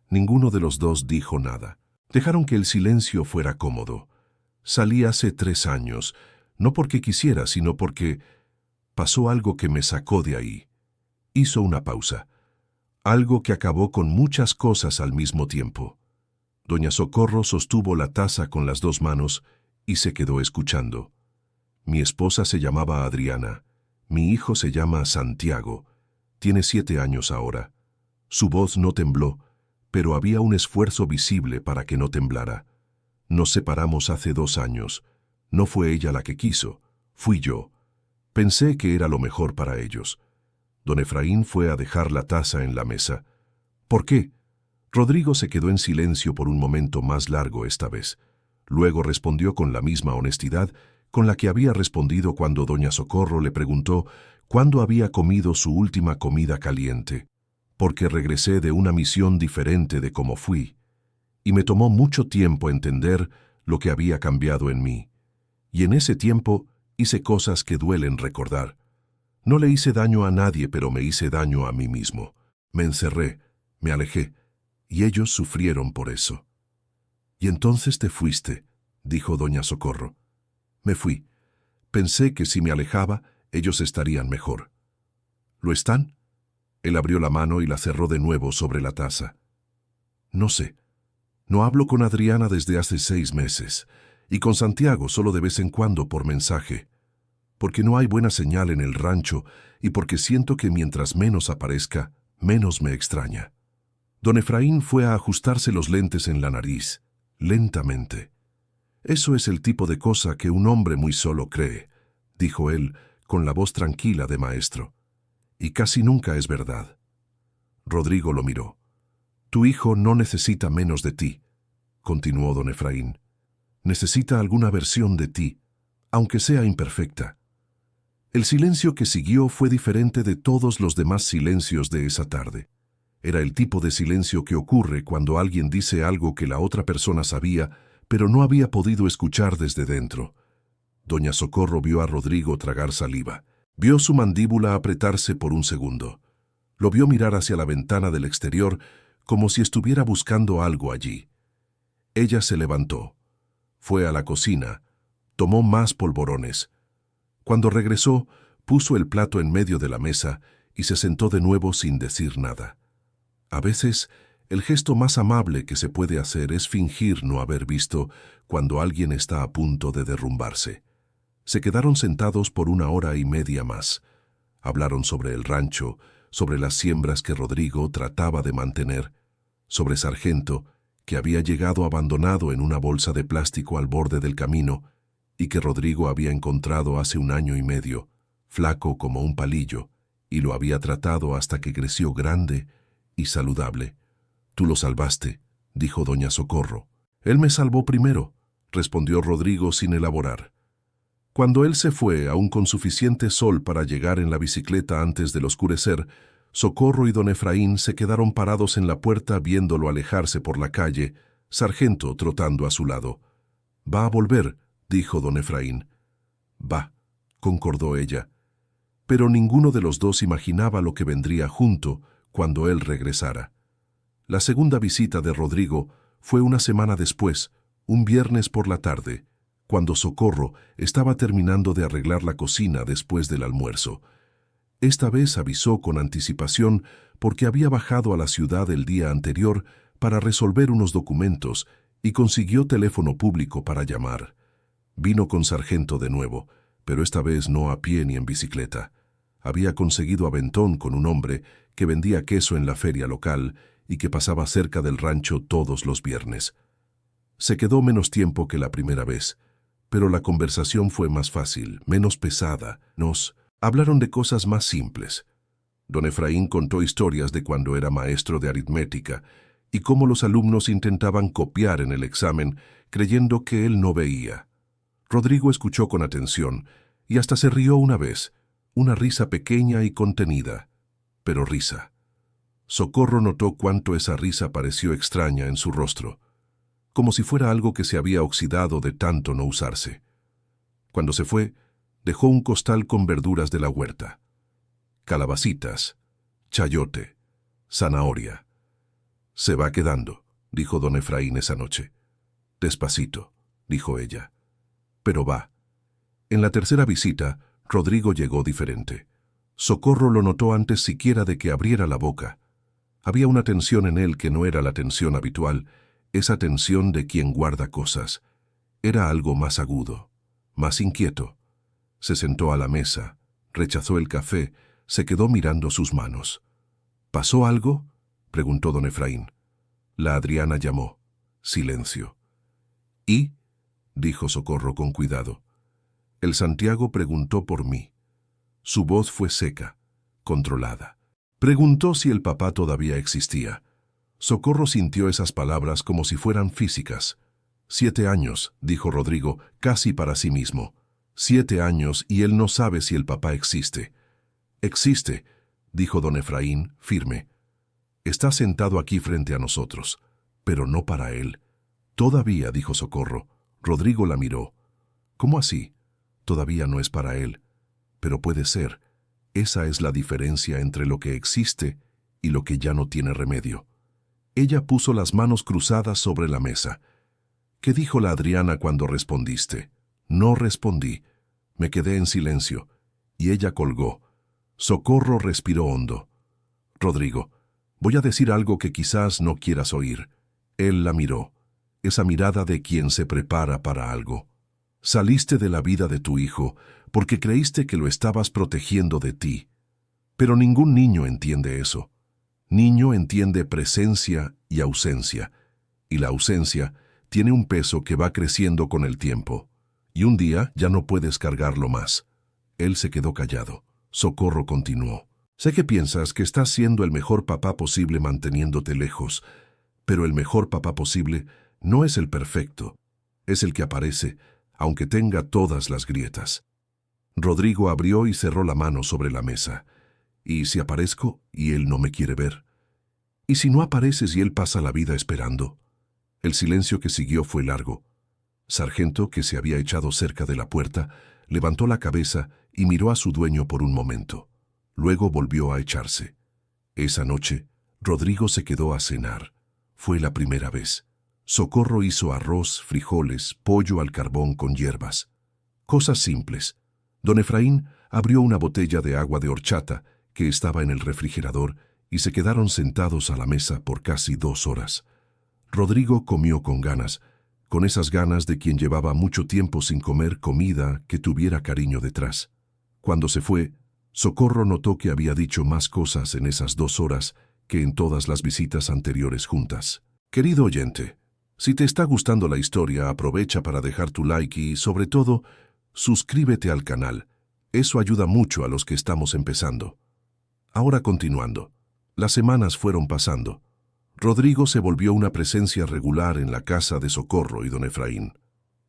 Ninguno de los dos dijo nada. Dejaron que el silencio fuera cómodo. Salí hace 3 años, no porque quisiera, sino porque pasó algo que me sacó de ahí». Hizo una pausa. Algo que acabó con muchas cosas al mismo tiempo. Doña Socorro sostuvo la taza con las 2 manos y se quedó escuchando. «Mi esposa se llamaba Adriana. Mi hijo se llama Santiago. Tiene 7 años ahora». Su voz no tembló, pero había un esfuerzo visible para que no temblara. «Nos separamos hace 2 años. No fue ella la que quiso, fui yo. Pensé que era lo mejor para ellos». Don Efraín fue a dejar la taza en la mesa. «¿Por qué?» Rodrigo se quedó en silencio por un momento más largo esta vez. Luego respondió con la misma honestidad con la que había respondido cuando doña Socorro le preguntó ¿Cuándo había comido su última comida caliente? Porque regresé de una misión diferente de como fui, y me tomó mucho tiempo entender lo que había cambiado en mí. Y en ese tiempo hice cosas que duelen recordar. No le hice daño a nadie, pero me hice daño a mí mismo. Me encerré, me alejé, y ellos sufrieron por eso. «Y entonces te fuiste», dijo doña Socorro. «Me fui. Pensé que si me alejaba, ellos estarían mejor». «¿Lo están?» Él abrió la mano y la cerró de nuevo sobre la taza. «No sé. No hablo con Adriana desde hace 6 meses, y con Santiago solo de vez en cuando por mensaje, porque no hay buena señal en el rancho y porque siento que mientras menos aparezca, menos me extraña». Don Efraín fue a ajustarse los lentes en la nariz, lentamente. «Eso es el tipo de cosa que un hombre muy solo cree», dijo él, con la voz tranquila de maestro. «Y casi nunca es verdad». Rodrigo lo miró. «Tu hijo no necesita menos de ti», continuó don Efraín. «Necesita alguna versión de ti, aunque sea imperfecta». El silencio que siguió fue diferente de todos los demás silencios de esa tarde. Era el tipo de silencio que ocurre cuando alguien dice algo que la otra persona sabía, pero no había podido escuchar desde dentro. Doña Socorro vio a Rodrigo tragar saliva. Vio su mandíbula apretarse por un segundo. Lo vio mirar hacia la ventana del exterior como si estuviera buscando algo allí. Ella se levantó. Fue a la cocina. Tomó más polvorones. Cuando regresó, puso el plato en medio de la mesa y se sentó de nuevo sin decir nada. A veces, el gesto más amable que se puede hacer es fingir no haber visto cuando alguien está a punto de derrumbarse. Se quedaron sentados por 1 hora y media más. Hablaron sobre el rancho, sobre las siembras que Rodrigo trataba de mantener, sobre Sargento, que había llegado abandonado en una bolsa de plástico al borde del camino y que Rodrigo había encontrado hace 1 año y medio, flaco como un palillo, y lo había tratado hasta que creció grande y saludable. «Tú lo salvaste», dijo doña Socorro. «Él me salvó primero», respondió Rodrigo sin elaborar. Cuando él se fue, aún con suficiente sol para llegar en la bicicleta antes del oscurecer, Socorro y don Efraín se quedaron parados en la puerta viéndolo alejarse por la calle, Sargento trotando a su lado. «Va a volver», dijo don Efraín. «Va», concordó ella. Pero ninguno de los dos imaginaba lo que vendría junto cuando él regresara. La segunda visita de Rodrigo fue 1 semana después, un viernes por la tarde, cuando Socorro estaba terminando de arreglar la cocina después del almuerzo. Esta vez avisó con anticipación porque había bajado a la ciudad el día anterior para resolver unos documentos y consiguió teléfono público para llamar. Vino con Sargento de nuevo, pero esta vez no a pie ni en bicicleta. Había conseguido aventón con un hombre que vendía queso en la feria local y que pasaba cerca del rancho todos los viernes. Se quedó menos tiempo que la primera vez, pero la conversación fue más fácil, menos pesada. Nos hablaron de cosas más simples. Don Efraín contó historias de cuando era maestro de aritmética y cómo los alumnos intentaban copiar en el examen creyendo que él no veía. Rodrigo escuchó con atención y hasta se rió una vez, una risa pequeña y contenida, pero risa. Socorro notó cuánto esa risa pareció extraña en su rostro, como si fuera algo que se había oxidado de tanto no usarse. Cuando se fue, dejó un costal con verduras de la huerta. Calabacitas, chayote, zanahoria. «Se va quedando», dijo don Efraín esa noche. «Despacito», dijo ella. «Pero va». En la tercera visita, Rodrigo llegó diferente. Socorro lo notó antes siquiera de que abriera la boca. Había una tensión en él que no era la tensión habitual, esa tensión de quien guarda cosas. Era algo más agudo, más inquieto. Se sentó a la mesa, rechazó el café, se quedó mirando sus manos. «¿Pasó algo?», preguntó don Efraín. La Adriana llamó. Silencio. «¿Y?», dijo Socorro con cuidado. «El Santiago preguntó por mí». Su voz fue seca, controlada. Preguntó si el papá todavía existía. Socorro sintió esas palabras como si fueran físicas. 7 años, dijo Rodrigo, casi para sí mismo. 7 años y él no sabe si el papá existe. Existe, dijo don Efraín, firme. Está sentado aquí frente a nosotros, pero no para él. Todavía, dijo Socorro. Rodrigo la miró. ¿Cómo así? Todavía no es para él. Pero puede ser. Esa es la diferencia entre lo que existe y lo que ya no tiene remedio. Ella puso las manos cruzadas sobre la mesa. ¿Qué dijo la Adriana cuando respondiste? No respondí. Me quedé en silencio. Y ella colgó. Socorro respiró hondo. Rodrigo, voy a decir algo que quizás no quieras oír. Él la miró. Esa mirada de quien se prepara para algo. Saliste de la vida de tu hijo porque creíste que lo estabas protegiendo de ti. Pero ningún niño entiende eso. Niño entiende presencia y ausencia. Y la ausencia tiene un peso que va creciendo con el tiempo. Y un día ya no puedes cargarlo más. Él se quedó callado. Socorro continuó. Sé que piensas que estás siendo el mejor papá posible manteniéndote lejos, pero el mejor papá posible no es el perfecto, es el que aparece, aunque tenga todas las grietas. Rodrigo abrió y cerró la mano sobre la mesa. ¿Y si aparezco y él no me quiere ver? ¿Y si no apareces y él pasa la vida esperando? El silencio que siguió fue largo. Sargento, que se había echado cerca de la puerta, levantó la cabeza y miró a su dueño por un momento. Luego volvió a echarse. Esa noche, Rodrigo se quedó a cenar. Fue la primera vez. Socorro hizo arroz, frijoles, pollo al carbón con hierbas. Cosas simples. Don Efraín abrió una botella de agua de horchata que estaba en el refrigerador y se quedaron sentados a la mesa por casi 2 horas. Rodrigo comió con ganas, con esas ganas de quien llevaba mucho tiempo sin comer comida que tuviera cariño detrás. Cuando se fue, Socorro notó que había dicho más cosas en esas 2 horas que en todas las visitas anteriores juntas. Querido oyente, si te está gustando la historia, aprovecha para dejar tu like y, sobre todo, suscríbete al canal. Eso ayuda mucho a los que estamos empezando. Ahora continuando. Las semanas fueron pasando. Rodrigo se volvió una presencia regular en la casa de Socorro y don Efraín.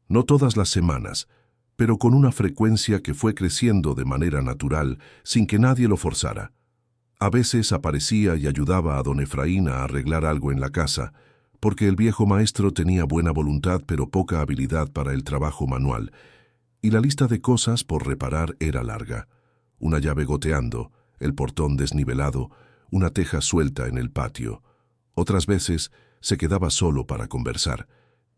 No todas las semanas, pero con una frecuencia que fue creciendo de manera natural, sin que nadie lo forzara. A veces aparecía y ayudaba a don Efraín a arreglar algo en la casa, porque el viejo maestro tenía buena voluntad pero poca habilidad para el trabajo manual, y la lista de cosas por reparar era larga. Una llave goteando, el portón desnivelado, una teja suelta en el patio. Otras veces se quedaba solo para conversar,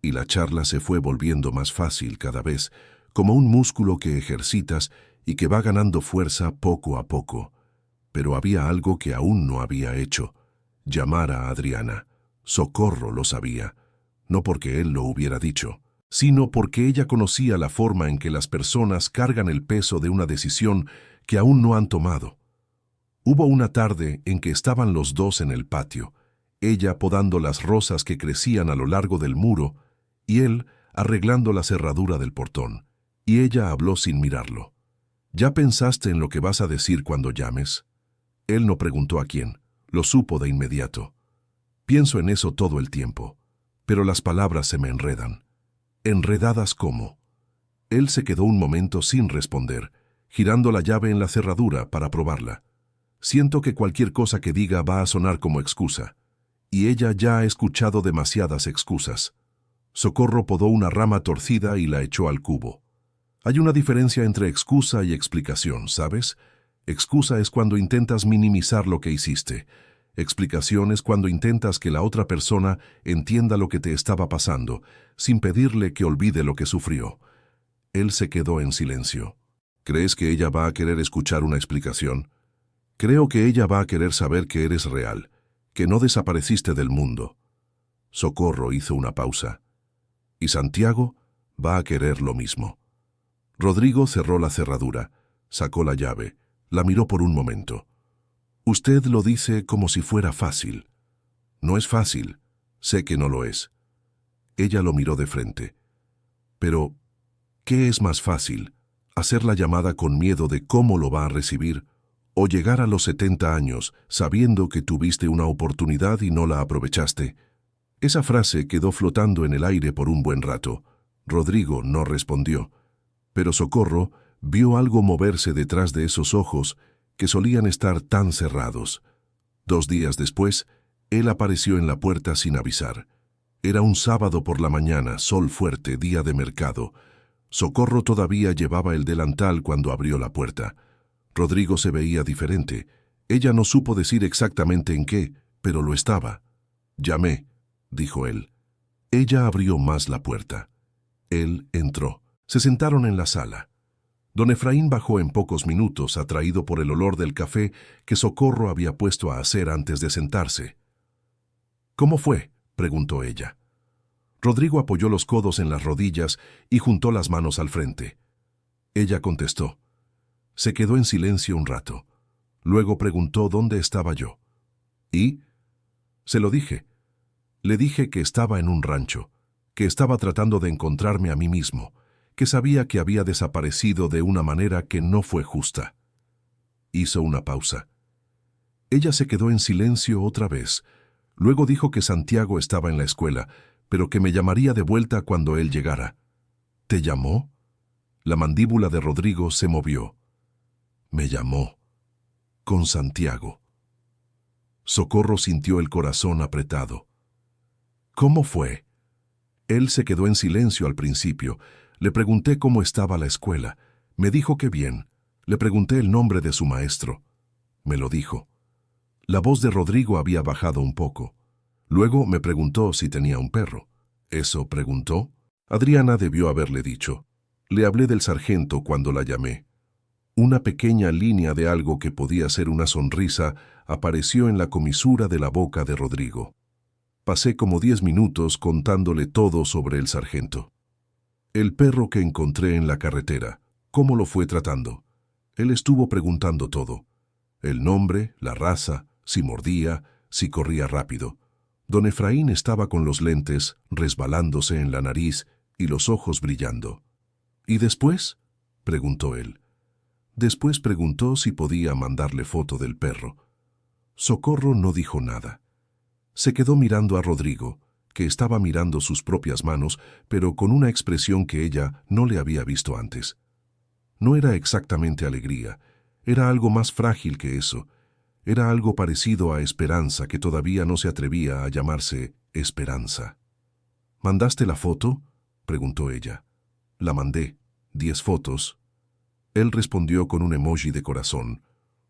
y la charla se fue volviendo más fácil cada vez, como un músculo que ejercitas y que va ganando fuerza poco a poco. Pero había algo que aún no había hecho: llamar a Adriana. Socorro lo sabía, no porque él lo hubiera dicho, sino porque ella conocía la forma en que las personas cargan el peso de una decisión que aún no han tomado. Hubo una tarde en que estaban los dos en el patio, ella podando las rosas que crecían a lo largo del muro y él arreglando la cerradura del portón, y ella habló sin mirarlo. ¿Ya pensaste en lo que vas a decir cuando llames? Él no preguntó a quién, lo supo de inmediato. Pienso en eso todo el tiempo, pero las palabras se me enredan. ¿Enredadas cómo? Él se quedó un momento sin responder, girando la llave en la cerradura para probarla. Siento que cualquier cosa que diga va a sonar como excusa, y ella ya ha escuchado demasiadas excusas. Socorro podó una rama torcida y la echó al cubo. Hay una diferencia entre excusa y explicación, ¿sabes? Excusa es cuando intentas minimizar lo que hiciste. Explicación es cuando intentas que la otra persona entienda lo que te estaba pasando, sin pedirle que olvide lo que sufrió. Él se quedó en silencio. ¿Crees que ella va a querer escuchar una explicación? Creo que ella va a querer saber que eres real, que no desapareciste del mundo. Socorro hizo una pausa. Y Santiago va a querer lo mismo. Rodrigo cerró la cerradura, sacó la llave, la miró por un momento. Usted lo dice como si fuera fácil. No es fácil, sé que no lo es. Ella lo miró de frente. Pero, ¿qué es más fácil? ¿Hacer la llamada con miedo de cómo lo va a recibir? ¿O llegar a los 70 años sabiendo que tuviste una oportunidad y no la aprovechaste? Esa frase quedó flotando en el aire por un buen rato. Rodrigo no respondió, pero Socorro vio algo moverse detrás de esos ojos que solían estar tan cerrados. 2 días después, él apareció en la puerta sin avisar. Era un sábado por la mañana, sol fuerte, día de mercado. Socorro todavía llevaba el delantal cuando abrió la puerta. Rodrigo se veía diferente. Ella no supo decir exactamente en qué, pero lo estaba. «Llamé», dijo él. Ella abrió más la puerta. Él entró. Se sentaron en la sala. Don Efraín bajó en pocos minutos, atraído por el olor del café que Socorro había puesto a hacer antes de sentarse. «¿Cómo fue?», preguntó ella. Rodrigo apoyó los codos en las rodillas y juntó las manos al frente. Ella contestó. Se quedó en silencio un rato. Luego preguntó dónde estaba yo. ¿Y? Se lo dije. Le dije que estaba en un rancho, que estaba tratando de encontrarme a mí mismo, que sabía que había desaparecido de una manera que no fue justa. Hizo una pausa. Ella se quedó en silencio otra vez. Luego dijo que Santiago estaba en la escuela, pero que me llamaría de vuelta cuando él llegara. ¿Te llamó? La mandíbula de Rodrigo se movió. Me llamó. Con Santiago. Socorro sintió el corazón apretado. ¿Cómo fue? Él se quedó en silencio al principio. Le pregunté cómo estaba la escuela. Me dijo que bien. Le pregunté el nombre de su maestro. Me lo dijo. La voz de Rodrigo había bajado un poco. Luego me preguntó si tenía un perro. ¿Eso preguntó? Adriana debió haberle dicho. Le hablé del sargento cuando la llamé. Una pequeña línea de algo que podía ser una sonrisa apareció en la comisura de la boca de Rodrigo. Pasé como 10 minutos contándole todo sobre el sargento. El perro que encontré en la carretera, ¿cómo lo fue tratando? Él estuvo preguntando todo. El nombre, la raza, si mordía, si corría rápido. Don Efraín estaba con los lentes resbalándose en la nariz y los ojos brillando. ¿Y después?, preguntó él. Después preguntó si podía mandarle foto del perro. Socorro no dijo nada. Se quedó mirando a Rodrigo, que estaba mirando sus propias manos, pero con una expresión que ella no le había visto antes. No era exactamente alegría, era algo más frágil que eso. Era algo parecido a esperanza que todavía no se atrevía a llamarse esperanza. ¿Mandaste la foto?, preguntó ella. La mandé, 10 fotos. Él respondió con un emoji de corazón.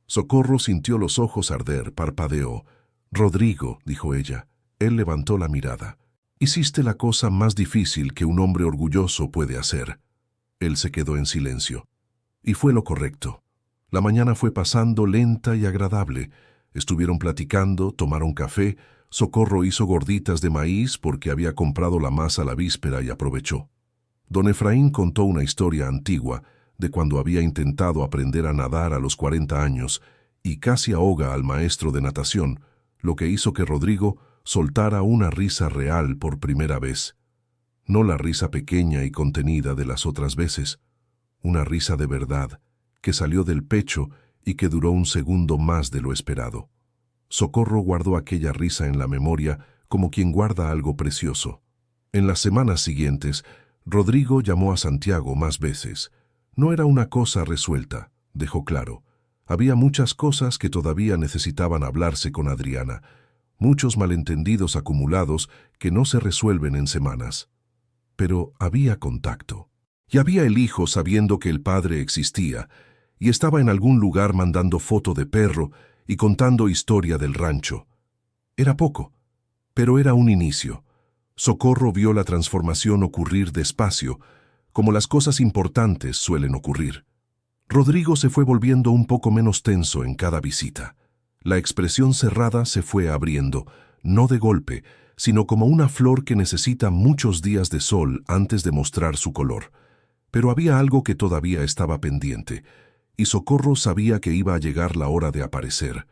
Socorro sintió los ojos arder, parpadeó. Rodrigo, dijo ella. Él levantó la mirada. Hiciste la cosa más difícil que un hombre orgulloso puede hacer. Él se quedó en silencio. Y fue lo correcto. La mañana fue pasando lenta y agradable. Estuvieron platicando, tomaron café. Socorro hizo gorditas de maíz porque había comprado la masa la víspera y aprovechó. Don Efraín contó una historia antigua de cuando había intentado aprender a nadar a los 40 años y casi ahoga al maestro de natación, lo que hizo que Rodrigo soltara una risa real por primera vez. No la risa pequeña y contenida de las otras veces, una risa de verdad, que salió del pecho y que duró un segundo más de lo esperado. Socorro guardó aquella risa en la memoria como quien guarda algo precioso. En las semanas siguientes, Rodrigo llamó a Santiago más veces. No era una cosa resuelta, dejó claro. Había muchas cosas que todavía necesitaban hablarse con Adriana, muchos malentendidos acumulados que no se resuelven en semanas. Pero había contacto. Y había el hijo sabiendo que el padre existía, y estaba en algún lugar mandando foto de perro y contando historia del rancho. Era poco, pero era un inicio. Socorro vio la transformación ocurrir despacio, como las cosas importantes suelen ocurrir. Rodrigo se fue volviendo un poco menos tenso en cada visita. La expresión cerrada se fue abriendo, no de golpe, sino como una flor que necesita muchos días de sol antes de mostrar su color. Pero había algo que todavía estaba pendiente, y Socorro sabía que iba a llegar la hora de aparecer.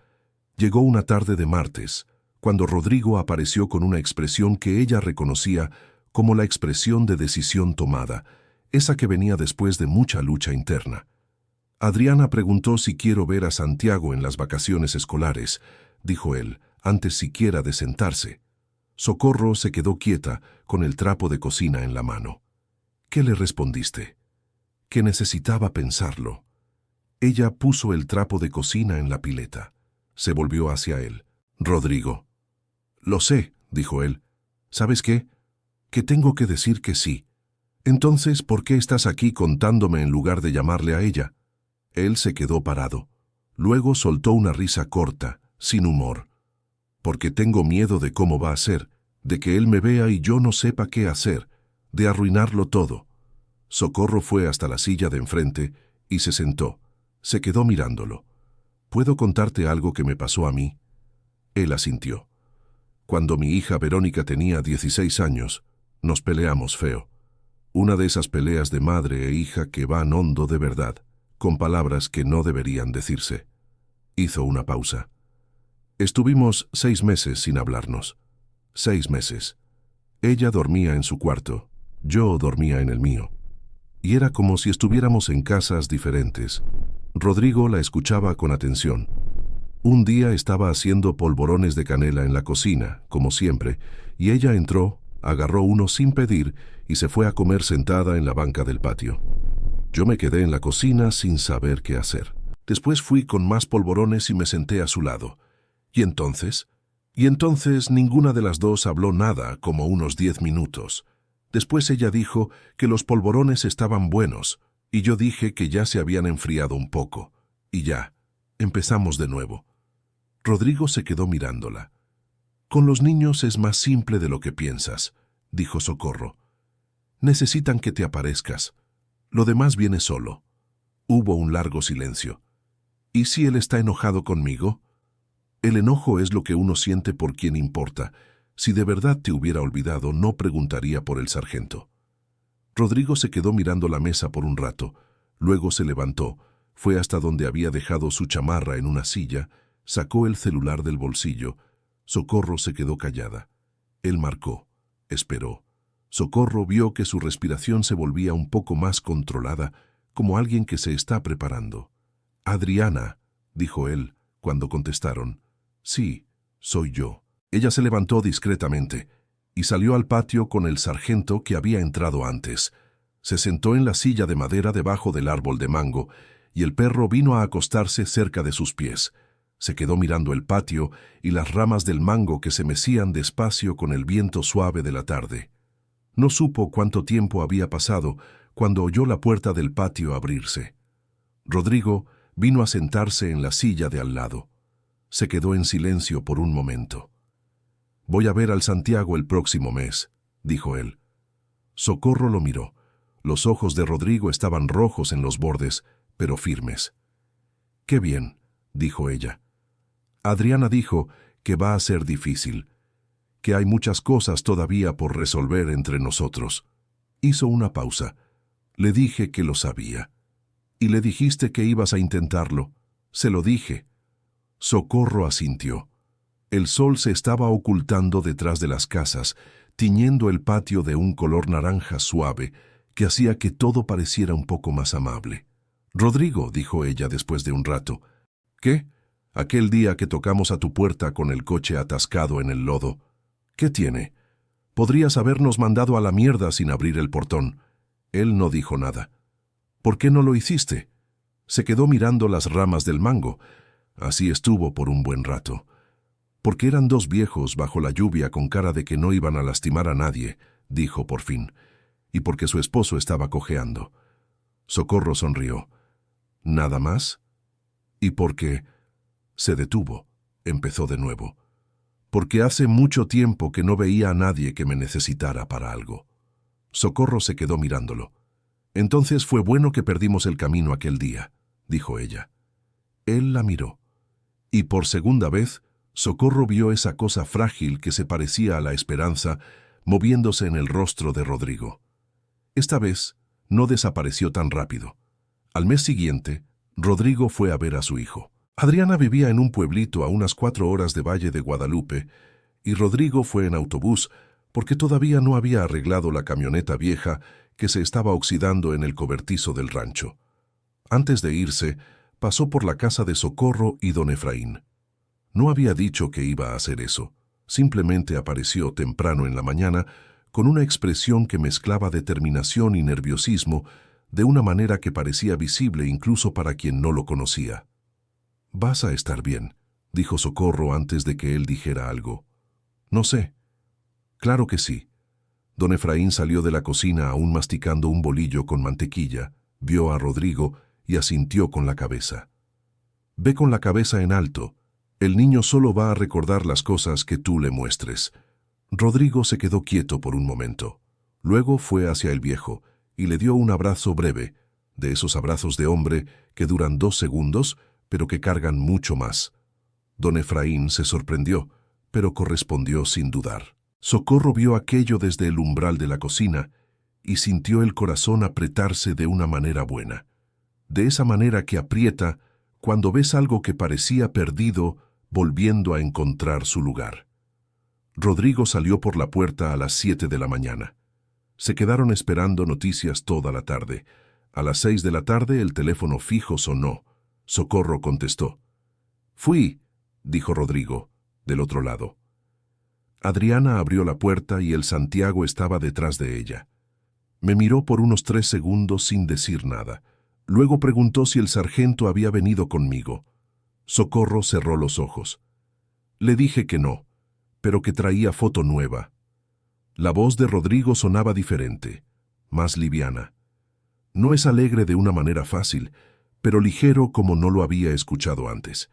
Llegó una tarde de martes, cuando Rodrigo apareció con una expresión que ella reconocía como la expresión de decisión tomada, esa que venía después de mucha lucha interna. Adriana preguntó si quiero ver a Santiago en las vacaciones escolares, dijo él, antes siquiera de sentarse. Socorro se quedó quieta, con el trapo de cocina en la mano. ¿Qué le respondiste? Que necesitaba pensarlo. Ella puso el trapo de cocina en la pileta. Se volvió hacia él. «Rodrigo». «Lo sé», dijo él. «¿Sabes qué? Que tengo que decir que sí. Entonces, ¿por qué estás aquí contándome en lugar de llamarle a ella?» Él se quedó parado. Luego soltó una risa corta, sin humor. «Porque tengo miedo de cómo va a ser, de que él me vea y yo no sepa qué hacer, de arruinarlo todo». Socorro fue hasta la silla de enfrente y se sentó. Se quedó mirándolo. «¿Puedo contarte algo que me pasó a mí?» Él asintió. «Cuando mi hija Verónica tenía 16 años, nos peleamos feo. Una de esas peleas de madre e hija que van hondo de verdad, con palabras que no deberían decirse». Hizo una pausa. «Estuvimos 6 meses sin hablarnos. 6 meses. Ella dormía en su cuarto, yo dormía en el mío. Y era como si estuviéramos en casas diferentes». Rodrigo la escuchaba con atención. Un día estaba haciendo polvorones de canela en la cocina, como siempre, y ella entró, agarró uno sin pedir y se fue a comer sentada en la banca del patio. Yo me quedé en la cocina sin saber qué hacer. Después fui con más polvorones y me senté a su lado. ¿Y entonces? Ninguna de las dos habló nada, como unos 10 minutos. Después ella dijo que los polvorones estaban buenos, y yo dije que ya se habían enfriado un poco. Y ya, empezamos de nuevo. Rodrigo se quedó mirándola. «Con los niños es más simple de lo que piensas», dijo Socorro. «Necesitan que te aparezcas. Lo demás viene solo». Hubo un largo silencio. «¿Y si él está enojado conmigo?» «El enojo es lo que uno siente por quien importa. Si de verdad te hubiera olvidado, no preguntaría por el sargento». Rodrigo se quedó mirando la mesa por un rato. Luego se levantó, fue hasta donde había dejado su chamarra en una silla, sacó el celular del bolsillo. Socorro se quedó callada. Él marcó, esperó. Socorro vio que su respiración se volvía un poco más controlada, como alguien que se está preparando. «Adriana», dijo él, cuando contestaron. «Sí, soy yo». Ella se levantó discretamente y salió al patio con el sargento que había entrado antes. Se sentó en la silla de madera debajo del árbol de mango y el perro vino a acostarse cerca de sus pies. Se quedó mirando el patio y las ramas del mango que se mecían despacio con el viento suave de la tarde. No supo cuánto tiempo había pasado cuando oyó la puerta del patio abrirse. Rodrigo vino a sentarse en la silla de al lado. Se quedó en silencio por un momento. «Voy a ver al Santiago el próximo mes», dijo él. Socorro lo miró. Los ojos de Rodrigo estaban rojos en los bordes, pero firmes. «Qué bien», dijo ella. «Adriana dijo que va a ser difícil, que hay muchas cosas todavía por resolver entre nosotros». Hizo una pausa. «Le dije que lo sabía». «¿Y le dijiste que ibas a intentarlo?» «Se lo dije». Socorro asintió. El sol se estaba ocultando detrás de las casas, tiñendo el patio de un color naranja suave que hacía que todo pareciera un poco más amable. «Rodrigo», dijo ella después de un rato. «¿Qué? Aquel día que tocamos a tu puerta con el coche atascado en el lodo. ¿Qué tiene? Podrías habernos mandado a la mierda sin abrir el portón». Él no dijo nada. «¿Por qué no lo hiciste?» Se quedó mirando las ramas del mango. Así estuvo por un buen rato. «Porque eran 2 viejos bajo la lluvia con cara de que no iban a lastimar a nadie», dijo por fin, «y porque su esposo estaba cojeando». Socorro sonrió. «¿Nada más?» «Y porque…» Se detuvo. Empezó de nuevo. «Porque hace mucho tiempo que no veía a nadie que me necesitara para algo». Socorro se quedó mirándolo. «Entonces fue bueno que perdimos el camino aquel día», dijo ella. Él la miró. Y por segunda vez, Socorro vio esa cosa frágil que se parecía a la esperanza moviéndose en el rostro de Rodrigo. Esta vez no desapareció tan rápido. Al mes siguiente, Rodrigo fue a ver a su hijo. Adriana vivía en un pueblito a unas 4 horas de Valle de Guadalupe, y Rodrigo fue en autobús porque todavía no había arreglado la camioneta vieja que se estaba oxidando en el cobertizo del rancho. Antes de irse, pasó por la casa de Socorro y don Efraín. No había dicho que iba a hacer eso. Simplemente apareció temprano en la mañana con una expresión que mezclaba determinación y nerviosismo, de una manera que parecía visible incluso para quien no lo conocía. «Vas a estar bien», dijo Socorro antes de que él dijera algo. «No sé». «Claro que sí». Don Efraín salió de la cocina aún masticando un bolillo con mantequilla, vio a Rodrigo y asintió con la cabeza. «Ve con la cabeza en alto. El niño solo va a recordar las cosas que tú le muestres». Rodrigo se quedó quieto por un momento. Luego fue hacia el viejo y le dio un abrazo breve, de esos abrazos de hombre que duran 2 segundos, pero que cargan mucho más. Don Efraín se sorprendió, pero correspondió sin dudar. Socorro vio aquello desde el umbral de la cocina y sintió el corazón apretarse de una manera buena. De esa manera que aprieta cuando ves algo que parecía perdido volviendo a encontrar su lugar. Rodrigo salió por la puerta a las 7 de la mañana. Se quedaron esperando noticias toda la tarde. A las 6 de la tarde el teléfono fijo sonó. Socorro contestó. «Fui», dijo Rodrigo, del otro lado. Adriana abrió la puerta y el Santiago estaba detrás de ella. Me miró por unos 3 segundos sin decir nada. Luego preguntó si el sargento había venido conmigo. Socorro cerró los ojos. Le dije que no, pero que traía foto nueva. La voz de Rodrigo sonaba diferente, más liviana. No es alegre de una manera fácil, pero ligero como no lo había escuchado antes.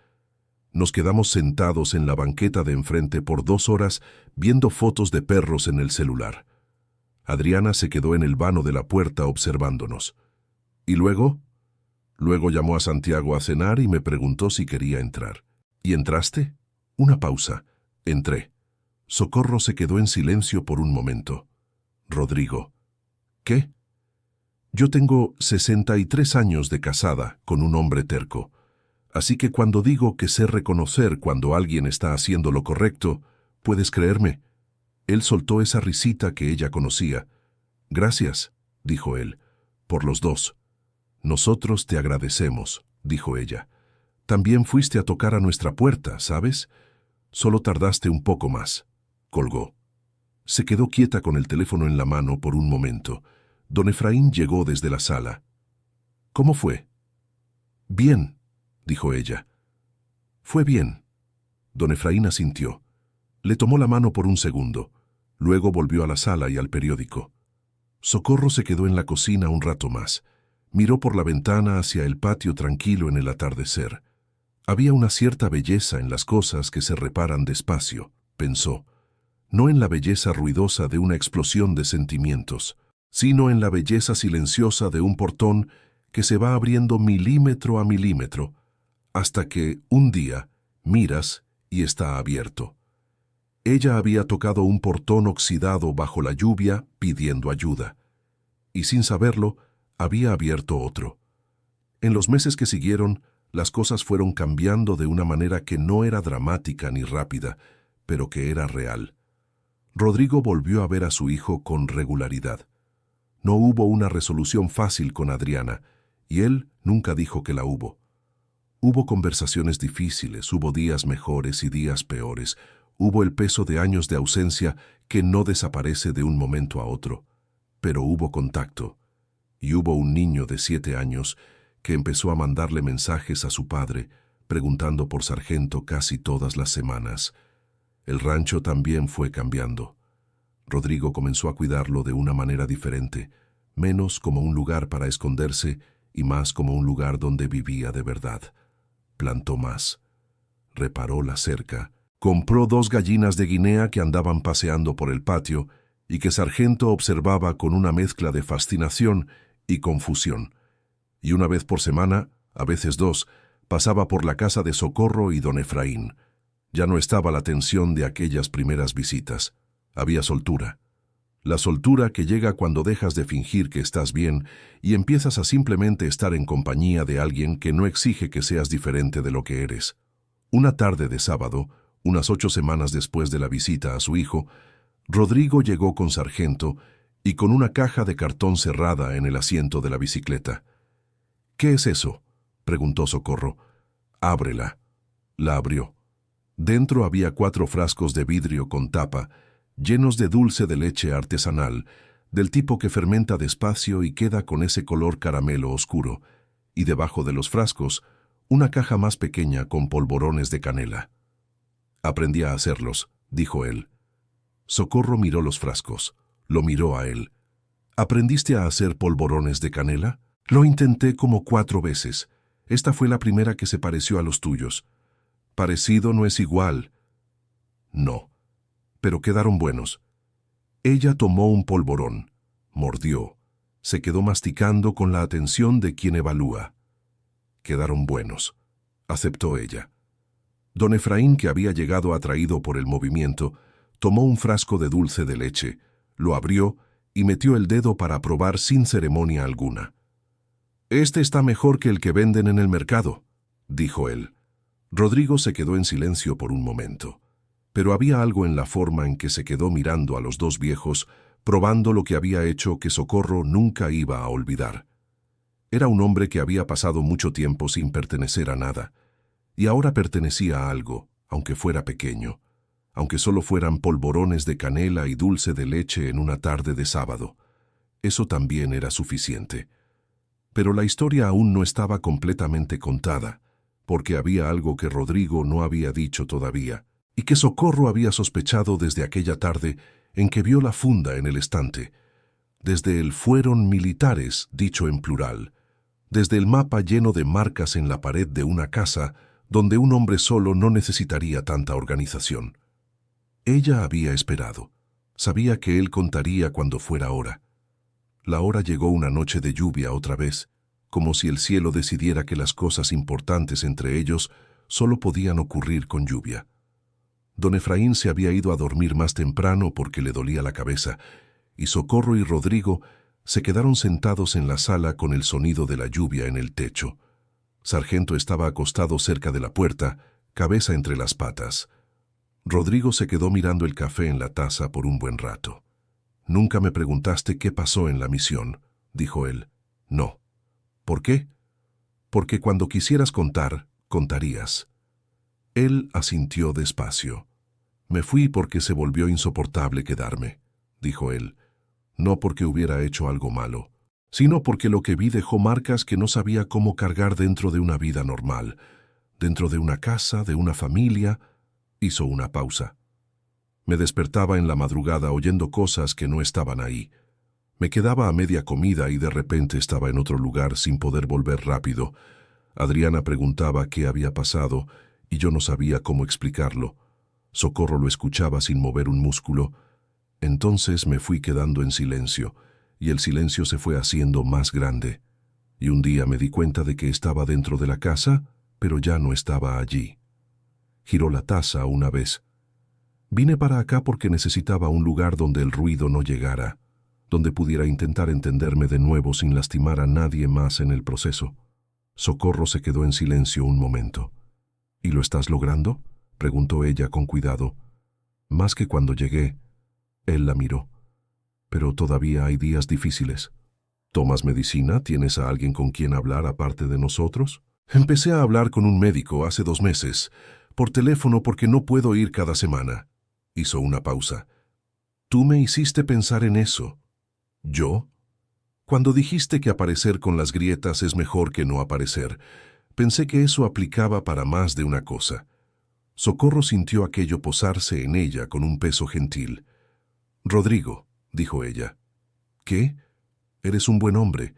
Nos quedamos sentados en la banqueta de enfrente por 2 horas viendo fotos de perros en el celular. Adriana se quedó en el vano de la puerta observándonos. ¿Y luego? Luego llamó a Santiago a cenar y me preguntó si quería entrar. ¿Y entraste? Una pausa. Entré. Socorro se quedó en silencio por un momento. Rodrigo. ¿Qué? Yo tengo 63 años de casada con un hombre terco. Así que cuando digo que sé reconocer cuando alguien está haciendo lo correcto, ¿puedes creerme? Él soltó esa risita que ella conocía. «Gracias», dijo él, «por los dos». «Nosotros te agradecemos», dijo ella. «También fuiste a tocar a nuestra puerta, ¿sabes? Solo tardaste un poco más». Colgó. Se quedó quieta con el teléfono en la mano por un momento. Don Efraín llegó desde la sala. «¿Cómo fue?» «Bien», dijo ella. «Fue bien». Don Efraín asintió. Le tomó la mano por un segundo. Luego volvió a la sala y al periódico. Socorro se quedó en la cocina un rato más. Miró por la ventana hacia el patio tranquilo en el atardecer. Había una cierta belleza en las cosas que se reparan despacio, pensó. No en la belleza ruidosa de una explosión de sentimientos, sino en la belleza silenciosa de un portón que se va abriendo milímetro a milímetro, hasta que, un día, miras y está abierto. Ella había tocado un portón oxidado bajo la lluvia pidiendo ayuda, y sin saberlo, había abierto otro. En los meses que siguieron, las cosas fueron cambiando de una manera que no era dramática ni rápida, pero que era real. Rodrigo volvió a ver a su hijo con regularidad. No hubo una resolución fácil con Adriana, y él nunca dijo que la hubo. Hubo conversaciones difíciles, hubo días mejores y días peores, hubo el peso de años de ausencia que no desaparece de un momento a otro, pero hubo contacto, y hubo un niño de 7 años que empezó a mandarle mensajes a su padre, preguntando por Sargento casi todas las semanas. El rancho también fue cambiando. Rodrigo comenzó a cuidarlo de una manera diferente, menos como un lugar para esconderse y más como un lugar donde vivía de verdad. Plantó más. Reparó la cerca. Compró 2 gallinas de Guinea que andaban paseando por el patio y que Sargento observaba con una mezcla de fascinación y confusión. Y una vez por semana, a veces 2, pasaba por la casa de Socorro y don Efraín. Ya no estaba la tensión de aquellas primeras visitas. Había soltura. La soltura que llega cuando dejas de fingir que estás bien y empiezas a simplemente estar en compañía de alguien que no exige que seas diferente de lo que eres. Una tarde de sábado, unas 8 semanas después de la visita a su hijo, Rodrigo llegó con Sargento y con una caja de cartón cerrada en el asiento de la bicicleta. «¿Qué es eso?», preguntó Socorro. «Ábrela». La abrió. Dentro había 4 frascos de vidrio con tapa, llenos de dulce de leche artesanal, del tipo que fermenta despacio y queda con ese color caramelo oscuro, y debajo de los frascos, una caja más pequeña con polvorones de canela. Aprendí a hacerlos, dijo él. Socorro miró los frascos, lo miró a él. ¿Aprendiste a hacer polvorones de canela? Lo intenté como 4 veces. Esta fue la primera que se pareció a los tuyos. Parecido no es igual. No, pero quedaron buenos. Ella tomó un polvorón, mordió, se quedó masticando con la atención de quien evalúa. Quedaron buenos, aceptó ella. Don Efraín, que había llegado atraído por el movimiento, tomó un frasco de dulce de leche, lo abrió y metió el dedo para probar sin ceremonia alguna. «Este está mejor que el que venden en el mercado», dijo él. Rodrigo se quedó en silencio por un momento, pero había algo en la forma en que se quedó mirando a los dos viejos, probando lo que había hecho que Socorro nunca iba a olvidar. Era un hombre que había pasado mucho tiempo sin pertenecer a nada, y ahora pertenecía a algo, aunque fuera pequeño, aunque solo fueran polvorones de canela y dulce de leche en una tarde de sábado. Eso también era suficiente. Pero la historia aún no estaba completamente contada, porque había algo que Rodrigo no había dicho todavía, y que Socorro había sospechado desde aquella tarde en que vio la funda en el estante, desde el «fueron militares», dicho en plural, desde el mapa lleno de marcas en la pared de una casa donde un hombre solo no necesitaría tanta organización. Ella había esperado. Sabía que él contaría cuando fuera hora. La hora llegó una noche de lluvia otra vez, como si el cielo decidiera que las cosas importantes entre ellos solo podían ocurrir con lluvia. Don Efraín se había ido a dormir más temprano porque le dolía la cabeza, y Socorro y Rodrigo se quedaron sentados en la sala con el sonido de la lluvia en el techo. Sargento estaba acostado cerca de la puerta, cabeza entre las patas. Rodrigo se quedó mirando el café en la taza por un buen rato. «Nunca me preguntaste qué pasó en la misión», dijo él. «No». «¿Por qué?» «Porque cuando quisieras contar, contarías». Él asintió despacio. «Me fui porque se volvió insoportable quedarme», dijo él. «No porque hubiera hecho algo malo, sino porque lo que vi dejó marcas que no sabía cómo cargar dentro de una vida normal, dentro de una casa, de una familia». Hizo una pausa. «Me despertaba en la madrugada oyendo cosas que no estaban ahí. Me quedaba a media comida y de repente estaba en otro lugar sin poder volver rápido. Adriana preguntaba qué había pasado y yo no sabía cómo explicarlo. Socorro lo escuchaba sin mover un músculo. Entonces me fui quedando en silencio, y el silencio se fue haciendo más grande. Y un día me di cuenta de que estaba dentro de la casa, pero ya no estaba allí». Giró la taza una vez. «Vine para acá porque necesitaba un lugar donde el ruido no llegara, donde pudiera intentar entenderme de nuevo sin lastimar a nadie más en el proceso». Socorro se quedó en silencio un momento. «¿Y lo estás logrando?», preguntó ella con cuidado. «Más que cuando llegué». Él la miró. «Pero todavía hay días difíciles». «¿Tomas medicina? ¿Tienes a alguien con quien hablar aparte de nosotros?» «Empecé a hablar con un médico hace 2 meses, por teléfono porque no puedo ir cada semana». Hizo una pausa. «Tú me hiciste pensar en eso». «¿Yo?» «Cuando dijiste que aparecer con las grietas es mejor que no aparecer, pensé que eso aplicaba para más de una cosa». Socorro sintió aquello posarse en ella con un peso gentil. «Rodrigo», dijo ella. «¿Qué? Eres un buen hombre.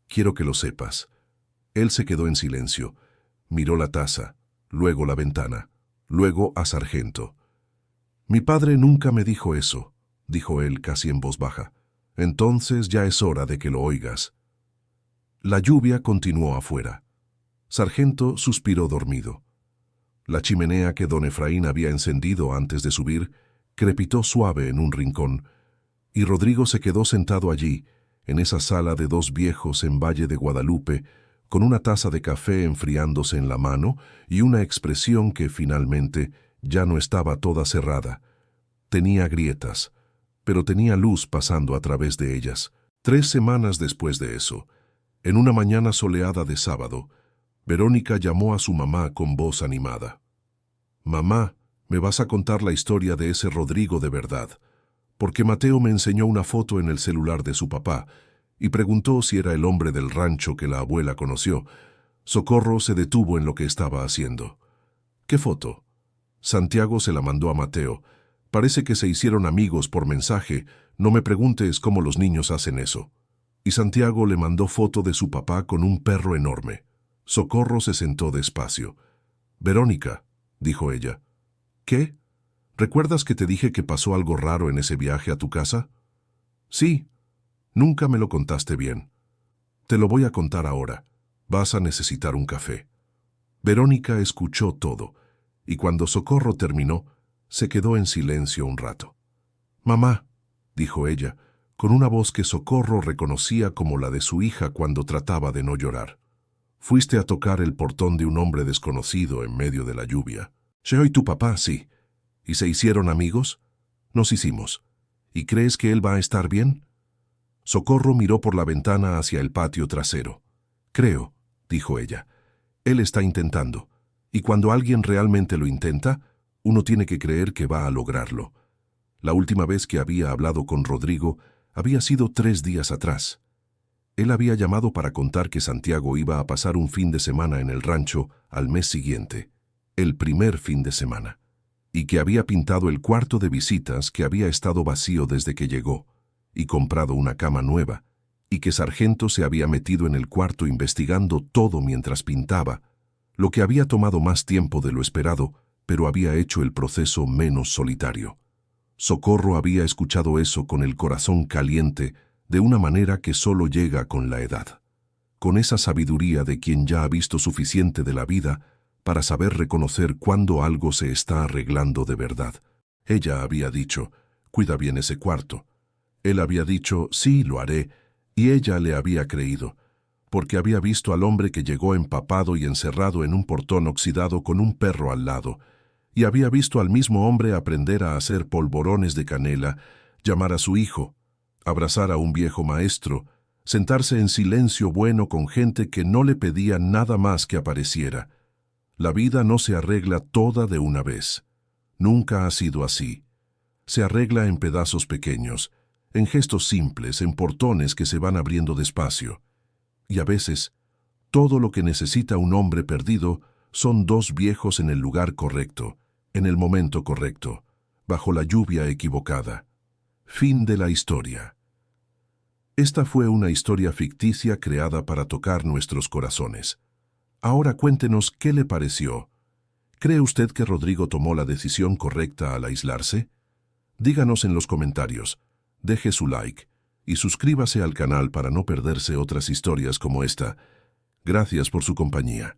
Quiero que lo sepas». Él se quedó en silencio. Miró la taza, luego la ventana, luego a Sargento. «Mi padre nunca me dijo eso», dijo él casi en voz baja. «Entonces ya es hora de que lo oigas». La lluvia continuó afuera. Sargento suspiró dormido. La chimenea que don Efraín había encendido antes de subir crepitó suave en un rincón, y Rodrigo se quedó sentado allí, en esa sala de 2 viejos en Valle de Guadalupe, con una taza de café enfriándose en la mano y una expresión que finalmente ya no estaba toda cerrada. Tenía grietas, pero tenía luz pasando a través de ellas. 3 semanas después de eso, en una mañana soleada de sábado, Verónica llamó a su mamá con voz animada. «Mamá, ¿me vas a contar la historia de ese Rodrigo de verdad? porque Mateo me enseñó una foto en el celular de su papá y preguntó si era el hombre del rancho que la abuela conoció. Socorro se detuvo en lo que estaba haciendo. ¿Qué foto? Santiago se la mandó a Mateo. Parece que se hicieron amigos por mensaje. No me preguntes cómo los niños hacen eso. Y Santiago le mandó foto de su papá con un perro enorme. Socorro se sentó despacio. «Verónica», dijo ella. «¿Qué? ¿Recuerdas que te dije que pasó algo raro en ese viaje a tu casa?» «Sí. Nunca me lo contaste bien. Te lo voy a contar ahora. Vas a necesitar un café». Verónica escuchó todo, y cuando Socorro terminó, se quedó en silencio un rato. «Mamá», dijo ella, con una voz que Socorro reconocía como la de su hija cuando trataba de no llorar. «Fuiste a tocar el portón de un hombre desconocido en medio de la lluvia. Yo y tu papá, sí. ¿Y se hicieron amigos?» «Nos hicimos. ¿Y crees que él va a estar bien?» Socorro miró por la ventana hacia el patio trasero. «Creo», dijo ella. «Él está intentando. Y cuando alguien realmente lo intenta, uno tiene que creer que va a lograrlo». La última vez que había hablado con Rodrigo había sido 3 días atrás. Él había llamado para contar que Santiago iba a pasar un fin de semana en el rancho al mes siguiente, el primer fin de semana, y que había pintado el cuarto de visitas que había estado vacío desde que llegó, y comprado una cama nueva, y que Sargento se había metido en el cuarto investigando todo mientras pintaba, lo que había tomado más tiempo de lo esperado, pero había hecho el proceso menos solitario. Socorro había escuchado eso con el corazón caliente, de una manera que solo llega con la edad, con esa sabiduría de quien ya ha visto suficiente de la vida para saber reconocer cuándo algo se está arreglando de verdad. Ella había dicho, «Cuida bien ese cuarto». Él había dicho, «Sí, lo haré», y ella le había creído, porque había visto al hombre que llegó empapado y encerrado en un portón oxidado con un perro al lado, y había visto al mismo hombre aprender a hacer polvorones de canela, llamar a su hijo, abrazar a un viejo maestro, sentarse en silencio bueno con gente que no le pedía nada más que apareciera. La vida no se arregla toda de una vez. Nunca ha sido así. Se arregla en pedazos pequeños, en gestos simples, en portones que se van abriendo despacio. Y a veces, todo lo que necesita un hombre perdido son 2 viejos en el lugar correcto, en el momento correcto, bajo la lluvia equivocada. Fin de la historia. Esta fue una historia ficticia creada para tocar nuestros corazones. Ahora cuéntenos qué le pareció. ¿Cree usted que Rodrigo tomó la decisión correcta al aislarse? Díganos en los comentarios, deje su like y suscríbase al canal para no perderse otras historias como esta. Gracias por su compañía.